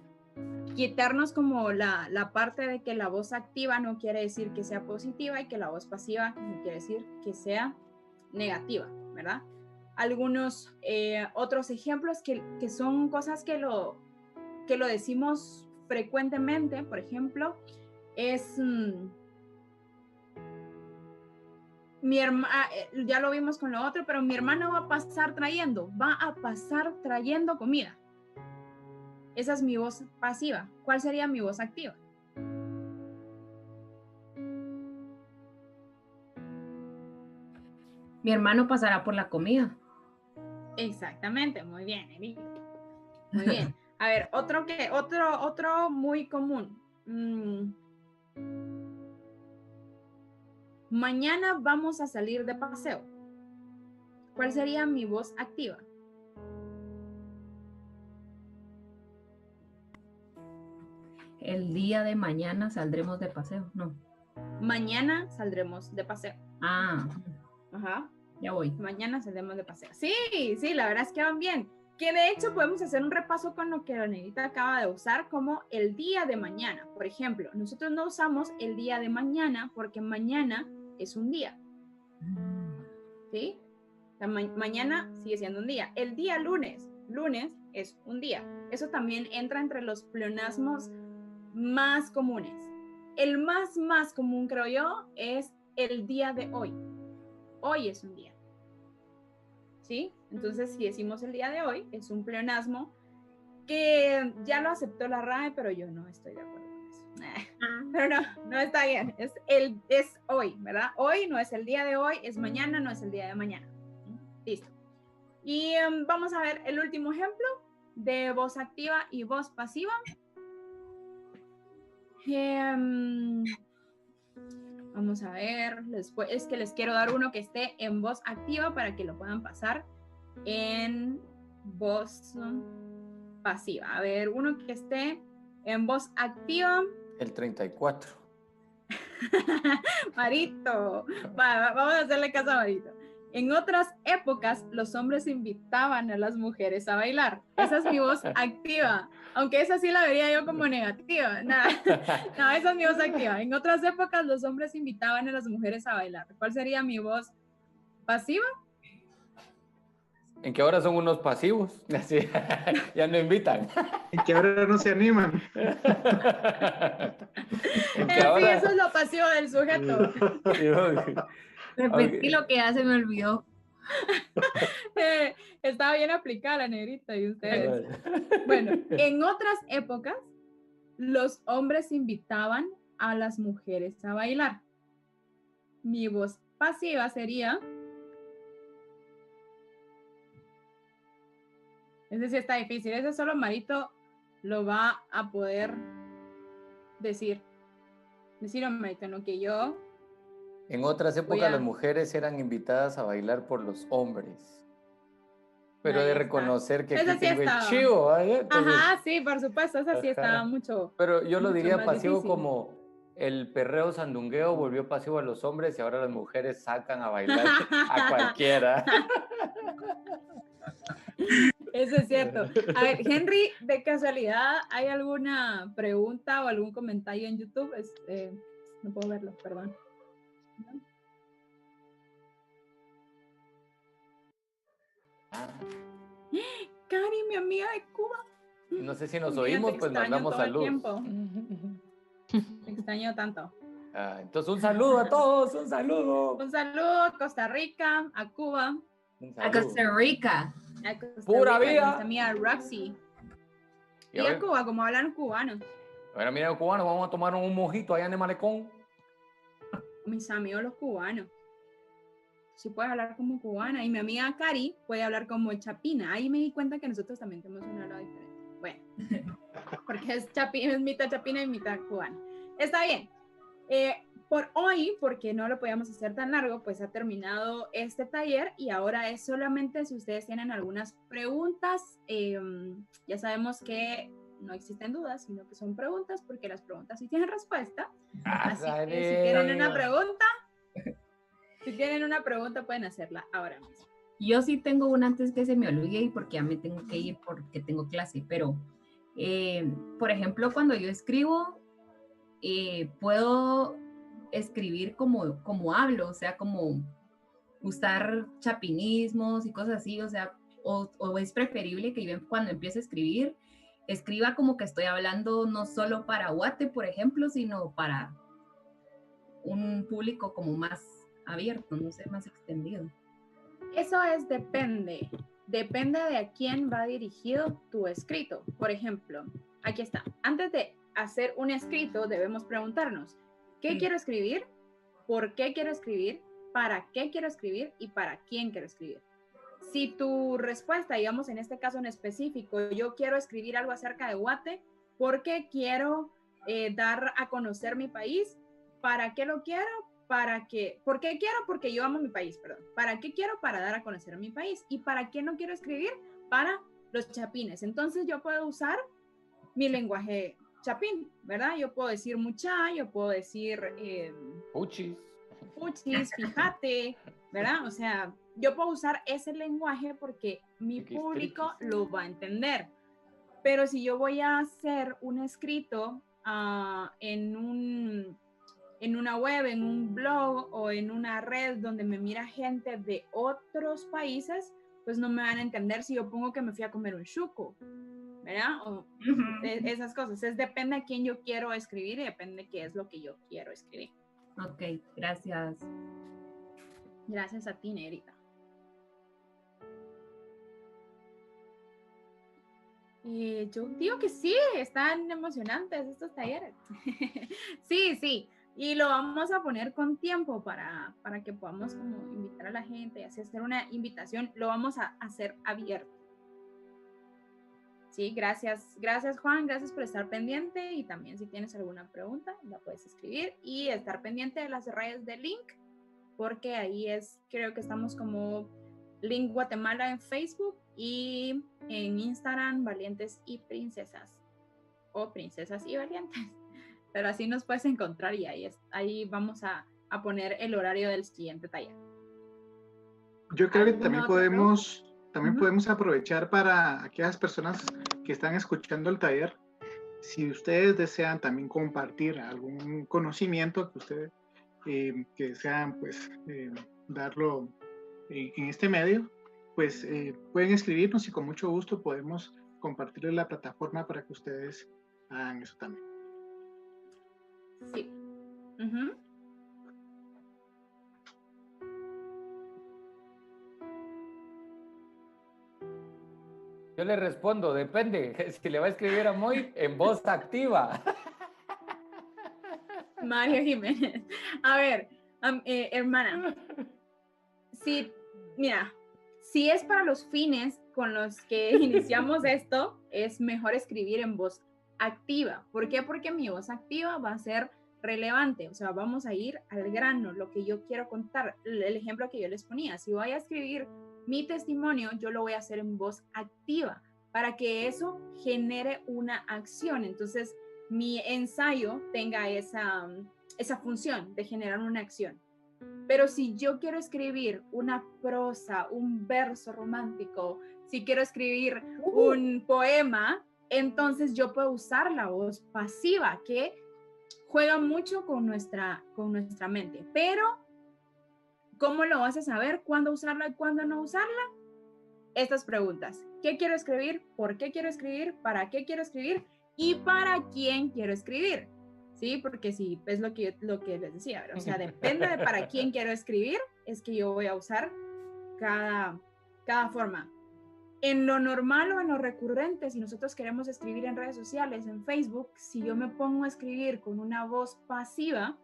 quitarnos como la parte de que la voz activa no quiere decir que sea positiva y que la voz pasiva no quiere decir que sea negativa, ¿verdad? Algunos otros ejemplos que son cosas que lo decimos frecuentemente, por ejemplo, es mi hermana, ya lo vimos con lo otro, pero mi hermana va a pasar trayendo comida. Esa es mi voz pasiva. ¿Cuál sería mi voz activa? Mi hermano pasará por la comida. Exactamente, muy bien, Erika. Muy bien. A ver, otro muy común. Mañana vamos a salir de paseo. ¿Cuál sería mi voz activa? El día de mañana saldremos de paseo. No. Mañana saldremos de paseo. Ah, Ajá. ya voy. Mañana saldremos de paseo. Sí, la verdad es que van bien. Que de hecho podemos hacer un repaso con lo que la negrita acaba de usar como el día de mañana. Por ejemplo, nosotros no usamos el día de mañana porque mañana es un día. ¿Sí? Mañana sigue siendo un día. El día lunes es un día. Eso también entra entre los pleonasmos más comunes. El más común, creo yo, es el día de hoy. Hoy es un día. ¿Sí? Entonces, si decimos el día de hoy, es un pleonasmo que ya lo aceptó la RAE, pero yo no estoy de acuerdo con eso. Pero no está bien. Es hoy, ¿verdad? Hoy no es el día de hoy, es mañana, no es el día de mañana. Listo. Y vamos a ver el último ejemplo de voz activa y voz pasiva. Vamos a ver, después es que les quiero dar uno que esté en voz activa para que lo puedan pasar en voz pasiva. A ver, uno que esté en voz activa. El 34. Marito, vamos a hacerle caso a Marito. En otras épocas, los hombres invitaban a las mujeres a bailar. Esa es mi voz activa. Aunque esa sí la vería yo como negativa. No, esa es mi voz activa. En otras épocas, los hombres invitaban a las mujeres a bailar. ¿Cuál sería mi voz pasiva? ¿En qué ahora son unos pasivos? Así, ya no invitan. En que ahora no se animan. En que Sí, ahora... eso es lo pasivo del sujeto. Repetí lo que ya se me olvidó. Estaba bien aplicada la negrita y ustedes. Bueno, en otras épocas, los hombres invitaban a las mujeres a bailar. Mi voz pasiva sería... Ese sí está difícil. Ese solo Marito lo va a poder decir. Decir, Marito, no que yo... En otras épocas las mujeres eran invitadas a bailar por los hombres. Pero Ahí de está. reconocer que aquí Esa sí tengo el estaba. chivo. Entonces, Ajá, sí, por supuesto. Esa sí estaba ajá. mucho. Pero yo lo mucho diría más pasivo difícil. como el perreo sandungueo volvió pasivo a los hombres y ahora las mujeres sacan a bailar a cualquiera. Eso es cierto. A ver, Henry, de casualidad, ¿hay alguna pregunta o algún comentario en YouTube? No puedo verlo, perdón. Cari, mi amiga de Cuba. No sé si nos Mira, oímos, te pues extraño mandamos todo el saludos. tiempo. Te extraño tanto. Entonces, un saludo a todos, un saludo. Un saludo a Costa Rica, a Cuba, Un A saludo. Costa Rica. a Costa ¡Pura Rica, vida! a nuestra amiga Roxy. Y Y a Cuba, como hablan cubanos. Ahora, mira, cubanos, vamos a tomar un mojito allá en el malecón. Mis amigos los cubanos. Sí puedes hablar como cubana. Y mi amiga Cari puede hablar como chapina. Ahí me di cuenta que nosotros también tenemos una habla diferente. Bueno, porque es mitad chapina y mitad cubana. Está bien. Por hoy, porque no lo podíamos hacer tan largo, pues ha terminado este taller y ahora es solamente si ustedes tienen algunas preguntas. Ya sabemos que no existen dudas, sino que son preguntas, porque las preguntas sí tienen respuesta. Así que si tienen una pregunta, pueden hacerla ahora mismo. Yo sí tengo una antes que se me olvide y porque ya me tengo que ir porque tengo clase, pero por ejemplo, cuando yo escribo, puedo escribir como hablo, o sea, como usar chapinismos y cosas así, o sea, o es preferible que yo cuando empiece a escribir, escriba como que estoy hablando no solo para Guate, por ejemplo, sino para un público como más abierto, no sé, más extendido. Eso depende de a quién va dirigido tu escrito. Por ejemplo, aquí está. Antes de hacer un escrito, debemos preguntarnos, ¿qué quiero escribir? ¿Por qué quiero escribir? ¿Para qué quiero escribir? ¿Y para quién quiero escribir? Si tu respuesta, digamos en este caso en específico, yo quiero escribir algo acerca de Guate, ¿por qué quiero dar a conocer mi país? ¿Para qué lo quiero? ¿Por qué quiero? Porque yo amo mi país, perdón. ¿Para qué quiero? Para dar a conocer mi país. ¿Y para qué no quiero escribir? Para los chapines. Entonces yo puedo usar mi lenguaje chapín, ¿verdad? Yo puedo decir mucha, yo puedo decir Puchis, fíjate, ¿verdad? O sea, yo puedo usar ese lenguaje porque mi público lo va a entender. Pero si yo voy a hacer un escrito en una web, en un blog o en una red donde me mira gente de otros países, pues no me van a entender si yo pongo que me fui a comer un chuco, ¿verdad? O esas cosas. Depende a quién yo quiero escribir y depende qué es lo que yo quiero escribir. Ok, gracias. Gracias a ti, Nerita. Y yo digo que sí, están emocionantes estos talleres. Sí. Y lo vamos a poner con tiempo para que podamos como invitar a la gente y así hacer una invitación. Lo vamos a hacer abierto. Sí, gracias Juan, gracias por estar pendiente y también si tienes alguna pregunta la puedes escribir y estar pendiente de las redes de Link porque ahí creo que estamos como Link Guatemala en Facebook y en Instagram Valientes y Princesas o Princesas y Valientes, pero así nos puedes encontrar y ahí vamos a poner el horario del siguiente taller. Yo creo que también podemos aprovechar para aquellas personas que están escuchando el taller, si ustedes desean también compartir algún conocimiento que ustedes que desean pues darlo en este medio, pues pueden escribirnos y con mucho gusto podemos compartirles la plataforma para que ustedes hagan eso también. Sí. Yo le respondo, depende. Si le va a escribir a Moy, en voz activa. Mario Jiménez. A ver, hermana. Mira, si es para los fines con los que iniciamos esto, es mejor escribir en voz activa. ¿Por qué? Porque mi voz activa va a ser relevante, o sea, vamos a ir al grano, lo que yo quiero contar, el ejemplo que yo les ponía, si voy a escribir mi testimonio, yo lo voy a hacer en voz activa para que eso genere una acción. Entonces, mi ensayo tenga esa función de generar una acción. Pero si yo quiero escribir una prosa, un verso romántico, si quiero escribir un poema, entonces yo puedo usar la voz pasiva, que juega mucho con nuestra mente. Pero, ¿cómo lo vas a saber? ¿Cuándo usarla y cuándo no usarla? Estas preguntas. ¿Qué quiero escribir? ¿Por qué quiero escribir? ¿Para qué quiero escribir? ¿Y para quién quiero escribir? ¿Sí? Porque sí, es lo que les decía, o sea, depende de para quién quiero escribir, es que yo voy a usar cada forma. En lo normal o en lo recurrente, si nosotros queremos escribir en redes sociales, en Facebook, si yo me pongo a escribir con una voz pasiva,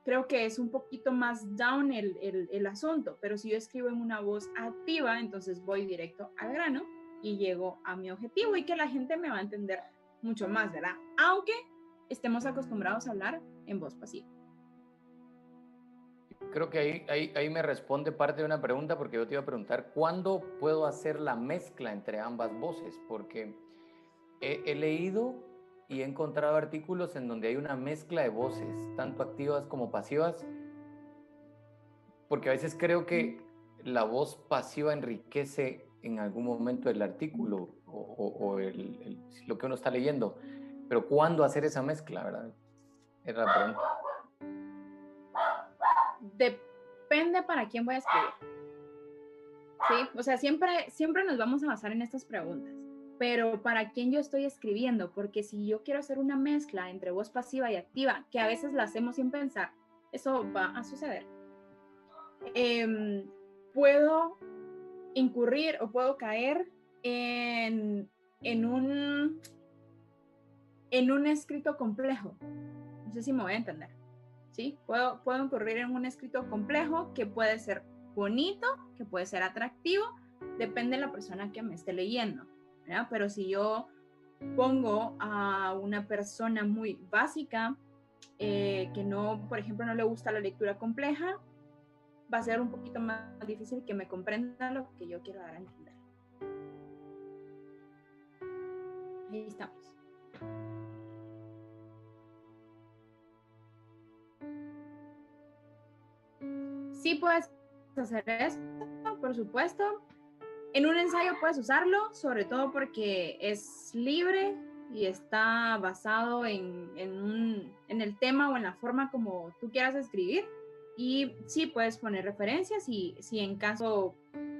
creo que es un poquito más down el asunto, pero si yo escribo en una voz activa, entonces voy directo al grano y llego a mi objetivo y que la gente me va a entender mucho más, ¿verdad? Aunque estemos acostumbrados a hablar en voz pasiva. Creo que ahí me responde parte de una pregunta, porque yo te iba a preguntar, ¿cuándo puedo hacer la mezcla entre ambas voces? Porque he leído y he encontrado artículos en donde hay una mezcla de voces, tanto activas como pasivas, porque a veces creo que la voz pasiva enriquece en algún momento el artículo o lo que uno está leyendo, pero ¿cuándo hacer esa mezcla, verdad? Era la pregunta. Depende para quién voy a escribir. Sí, o sea, siempre nos vamos a basar en estas preguntas, pero para quién yo estoy escribiendo, porque si yo quiero hacer una mezcla entre voz pasiva y activa, que a veces la hacemos sin pensar, eso va a suceder. Puedo incurrir o puedo caer en un escrito complejo. No sé si me voy a entender. ¿Sí? Puedo incurrir en un escrito complejo que puede ser bonito, que puede ser atractivo, depende de la persona que me esté leyendo, ¿verdad? Pero si yo pongo a una persona muy básica, que no, por ejemplo, no le gusta la lectura compleja, va a ser un poquito más difícil que me comprenda lo que yo quiero dar a entender. Ahí estamos. Sí puedes hacer esto, por supuesto. En un ensayo puedes usarlo, sobre todo porque es libre y está basado en el tema o en la forma como tú quieras escribir. Y sí puedes poner referencias y si en caso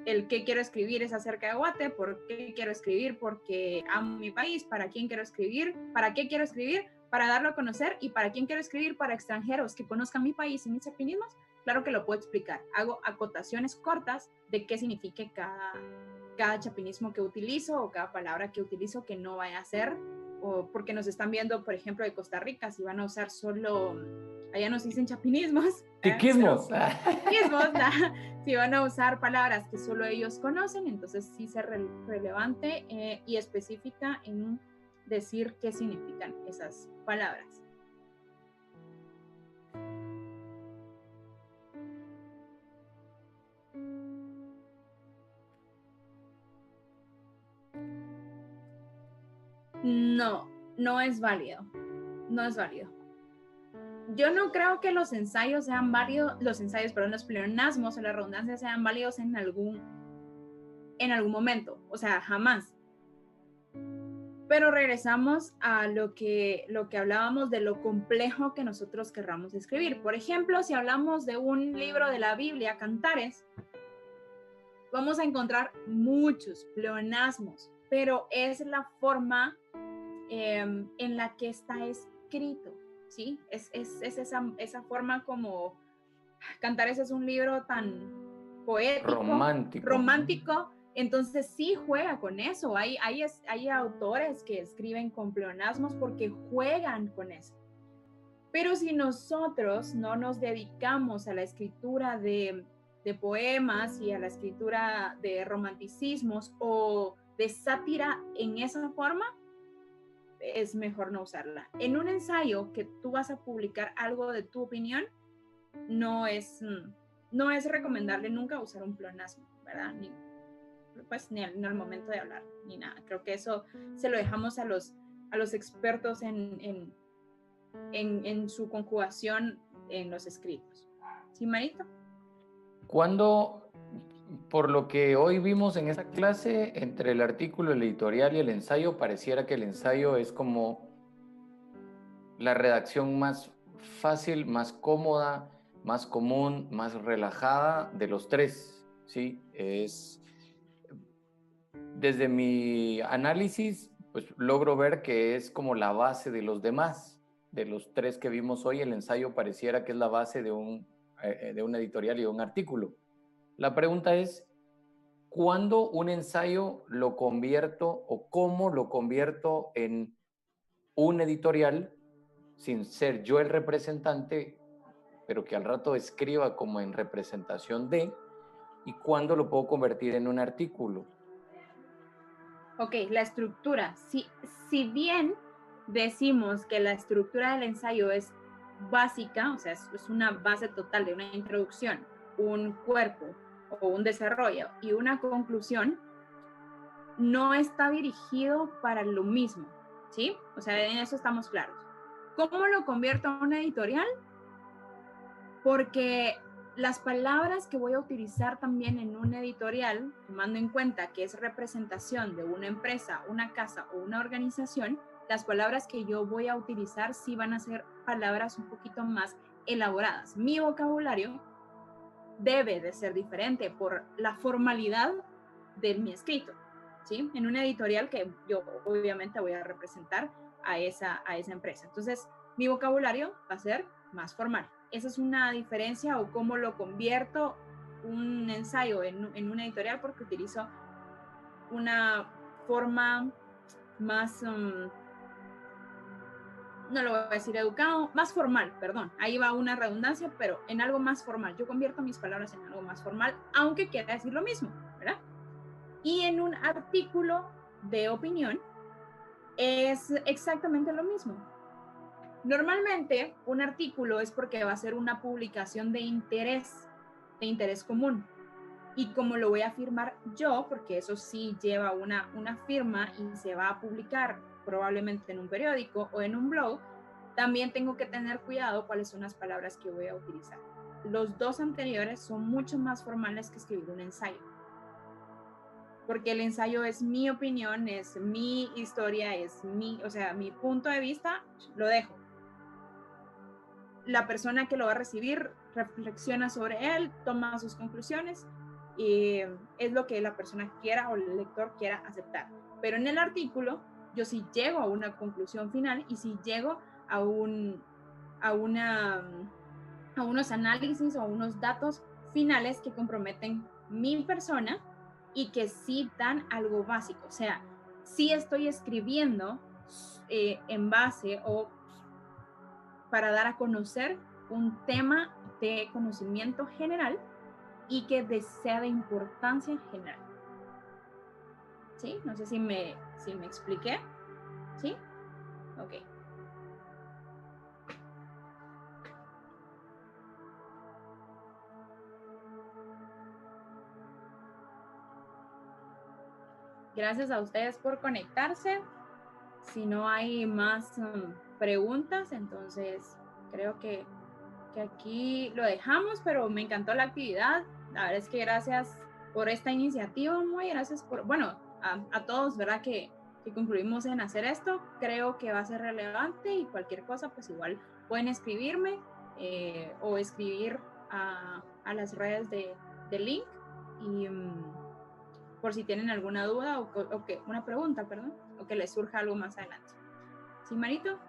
el que quiero escribir es acerca de Guate, ¿por qué quiero escribir? Porque amo mi país, ¿para quién quiero escribir? ¿Para qué quiero escribir? Para darlo a conocer. ¿Y para quién quiero escribir? Para extranjeros que conozcan mi país y mis chapinismos. Claro que lo puedo explicar. Hago acotaciones cortas de qué significa cada chapinismo que utilizo o cada palabra que utilizo que no vaya a ser, o porque nos están viendo, por ejemplo, de Costa Rica, si van a usar solo, allá nos dicen chapinismos. Tiquismos. Tiquismos, si van a usar palabras que solo ellos conocen, entonces sí ser relevante y específica en decir qué significan esas palabras. No es válido. No es válido. Yo no creo que los ensayos sean válidos, los pleonasmos o la redundancia sean válidos en algún momento, o sea, jamás. Pero regresamos a lo que hablábamos de lo complejo que nosotros querramos escribir. Por ejemplo, si hablamos de un libro de la Biblia, Cantares, vamos a encontrar muchos pleonasmos, pero es la forma en la que está escrito, ¿sí? Es esa forma como Cantares es un libro tan poético, romántico, entonces sí juega con eso. Hay autores que escriben con pleonasmos porque juegan con eso. Pero si nosotros no nos dedicamos a la escritura de poemas y a la escritura de romanticismos o de sátira en esa forma, es mejor no usarla. En un ensayo que tú vas a publicar algo de tu opinión, no es recomendable nunca usar un pleonasmo, ¿verdad? Ni al momento de hablar, ni nada. Creo que eso se lo dejamos a los expertos en su conjugación en los escritos. ¿Sí, Marito? Cuando, por lo que hoy vimos en esa clase, entre el artículo, el editorial y el ensayo, pareciera que el ensayo es como la redacción más fácil, más cómoda, más común, más relajada de los tres, ¿sí? Desde mi análisis, pues logro ver que es como la base de los demás. De los tres que vimos hoy, el ensayo pareciera que es la base de un editorial y de un artículo. La pregunta es, ¿cuándo un ensayo lo convierto o cómo lo convierto en un editorial sin ser yo el representante, pero que al rato escriba como en representación de, y cuándo lo puedo convertir en un artículo? Ok, la estructura. Si bien decimos que la estructura del ensayo es básica, o sea, es una base total de una introducción, un cuerpo o un desarrollo y una conclusión, no está dirigido para lo mismo, ¿sí? O sea, en eso estamos claros. ¿Cómo lo convierto a una editorial? Porque las palabras que voy a utilizar también en un editorial, tomando en cuenta que es representación de una empresa, una casa o una organización, las palabras que yo voy a utilizar sí van a ser palabras un poquito más elaboradas. Mi vocabulario debe de ser diferente por la formalidad de mi escrito, ¿sí? En una editorial que yo obviamente voy a representar a esa empresa. Entonces, mi vocabulario va a ser más formal. Esa es una diferencia o cómo lo convierto un ensayo en una editorial, porque utilizo una forma más, no lo voy a decir educado, más formal, perdón, ahí va una redundancia, pero en algo más formal. Yo convierto mis palabras en algo más formal, aunque quiera decir lo mismo, ¿verdad? Y en un artículo de opinión es exactamente lo mismo. Normalmente un artículo es porque va a ser una publicación de interés común. Y como lo voy a firmar yo, porque eso sí lleva una firma y se va a publicar probablemente en un periódico o en un blog, también tengo que tener cuidado cuáles son las palabras que voy a utilizar. Los dos anteriores son mucho más formales que escribir un ensayo. Porque el ensayo es mi opinión, es mi historia, es mi punto de vista, lo dejo. La persona que lo va a recibir reflexiona sobre él, toma sus conclusiones y es lo que la persona quiera o el lector quiera aceptar. Pero en el artículo yo sí llego a una conclusión final y sí llego a unos análisis o unos datos finales que comprometen mi persona y que sí dan algo básico. O sea, sí estoy escribiendo en base o para dar a conocer un tema de conocimiento general y que sea de importancia general. ¿Sí? No sé si me expliqué. ¿Sí? Ok. Gracias a ustedes por conectarse. Si no hay más preguntas, entonces creo que aquí lo dejamos, pero me encantó la actividad. La verdad es que gracias por esta iniciativa, muy gracias por, bueno, a todos, ¿verdad? Que concluimos en hacer esto. Creo que va a ser relevante y cualquier cosa, pues igual pueden escribirme o escribir a las redes de Link y por si tienen alguna duda o que una pregunta, perdón, o que les surja algo más adelante. ¿Sí, Marito?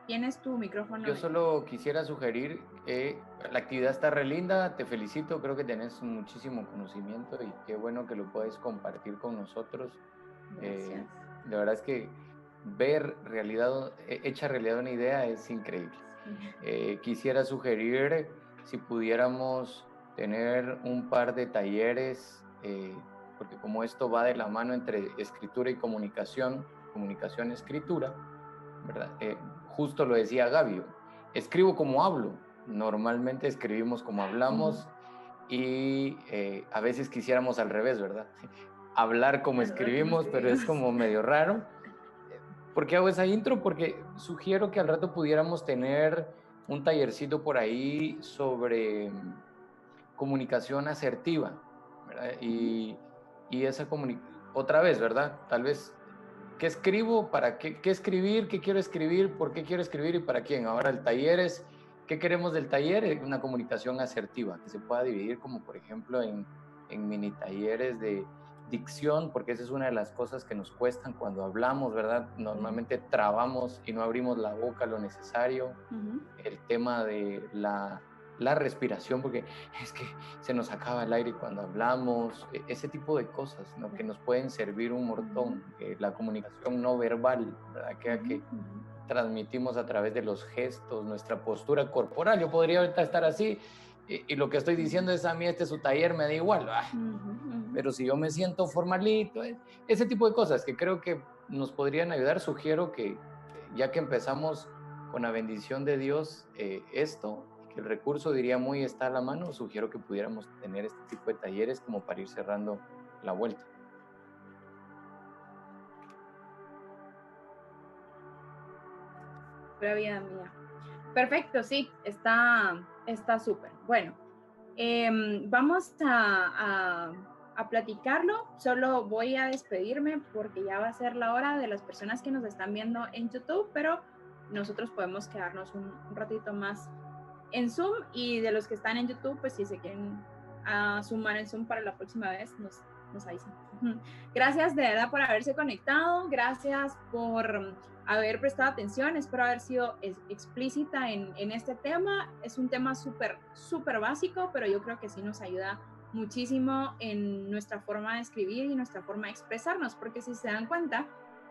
Tienes tu micrófono. Yo solo quisiera sugerir que la actividad está re linda, te felicito, creo que tenés muchísimo conocimiento y qué bueno que lo puedes compartir con nosotros. Gracias. De verdad es que ver hecha realidad una idea es increíble. Quisiera sugerir si pudiéramos tener un par de talleres, porque como esto va de la mano entre escritura y comunicación, escritura, ¿verdad? Justo lo decía Gabio, escribo como hablo, normalmente escribimos como hablamos y a veces quisiéramos al revés, ¿verdad? Hablar como escribimos, pero es como medio raro. ¿Por qué hago esa intro? Porque sugiero que al rato pudiéramos tener un tallercito por ahí sobre comunicación asertiva, ¿verdad? Y esa otra vez, ¿verdad? Tal vez, ¿qué escribo? ¿Para qué escribir? ¿Qué quiero escribir? ¿Por qué quiero escribir? ¿Y para quién? Ahora el taller es, ¿qué queremos del taller? Una comunicación asertiva, que se pueda dividir como, por ejemplo, en mini talleres de dicción, porque esa es una de las cosas que nos cuestan cuando hablamos, ¿verdad? Normalmente trabamos y no abrimos la boca lo necesario. El tema de la respiración, porque es que se nos acaba el aire cuando hablamos, ese tipo de cosas, ¿no? Que nos pueden servir un montón. La comunicación no verbal, ¿verdad? Que transmitimos a través de los gestos, nuestra postura corporal. Yo podría ahorita estar así y lo que estoy diciendo es, a mí este es su taller, me da igual, pero si yo me siento formalito, ese tipo de cosas que creo que nos podrían ayudar, sugiero que ya que empezamos con la bendición de Dios esto, que el recurso diría muy está a la mano, sugiero que pudiéramos tener este tipo de talleres como para ir cerrando la vuelta. Pura vida mía. Perfecto, sí, está súper. Bueno, vamos a platicarlo. Solo voy a despedirme porque ya va a ser la hora de las personas que nos están viendo en YouTube, pero nosotros podemos quedarnos un ratito más en Zoom, y de los que están en YouTube, pues si se quieren sumar en Zoom para la próxima vez, nos avisan. Gracias de verdad por haberse conectado, gracias por haber prestado atención, espero haber sido explícita en este tema. Es un tema súper básico, pero yo creo que sí nos ayuda muchísimo en nuestra forma de escribir y nuestra forma de expresarnos, porque si se dan cuenta,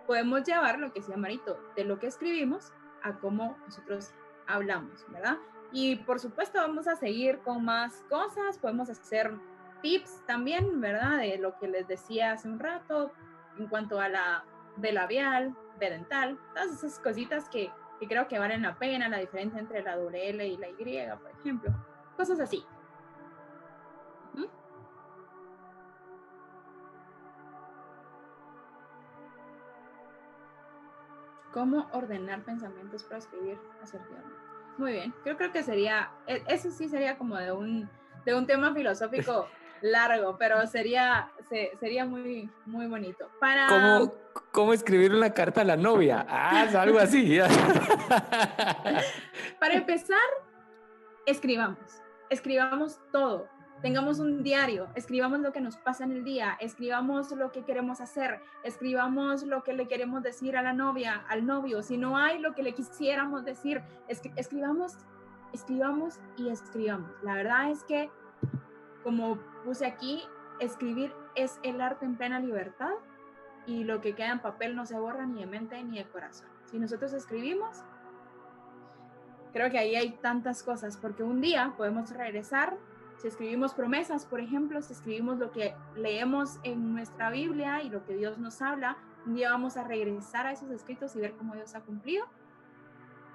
podemos llevar lo que decía Marito, de lo que escribimos a cómo nosotros hablamos, ¿verdad? Y por supuesto vamos a seguir con más cosas, podemos hacer tips también, ¿verdad? De lo que les decía hace un rato en cuanto a la B labial, B dental, todas esas cositas que creo que valen la pena, la diferencia entre la doble L y la Y, por ejemplo, cosas así. ¿Cómo ordenar pensamientos para escribir asertivamente? Muy bien, yo creo que sería, eso sí sería como de un tema filosófico largo, pero sería muy bonito. ¿Cómo escribir una carta a la novia? Algo así. Para empezar, escribamos todo. Tengamos un diario, escribamos lo que nos pasa en el día, escribamos lo que queremos hacer, escribamos lo que le queremos decir a la novia, al novio. Si no hay lo que le quisiéramos decir, escribamos y escribamos. La verdad es que, como puse aquí, escribir es el arte en plena libertad, y lo que queda en papel no se borra ni de mente ni de corazón. Si nosotros escribimos, creo que ahí hay tantas cosas, porque un día podemos regresar. Si escribimos promesas, por ejemplo, si escribimos lo que leemos en nuestra Biblia y lo que Dios nos habla, un día vamos a regresar a esos escritos y ver cómo Dios ha cumplido.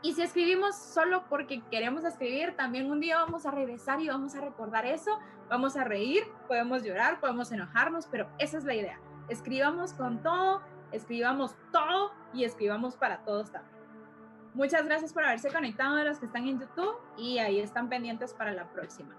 Y si escribimos solo porque queremos escribir, también un día vamos a regresar y vamos a recordar eso, vamos a reír, podemos llorar, podemos enojarnos, pero esa es la idea. Escribamos con todo, escribamos todo y escribamos para todos también. Muchas gracias por haberse conectado, de los que están en YouTube, y ahí están pendientes para la próxima.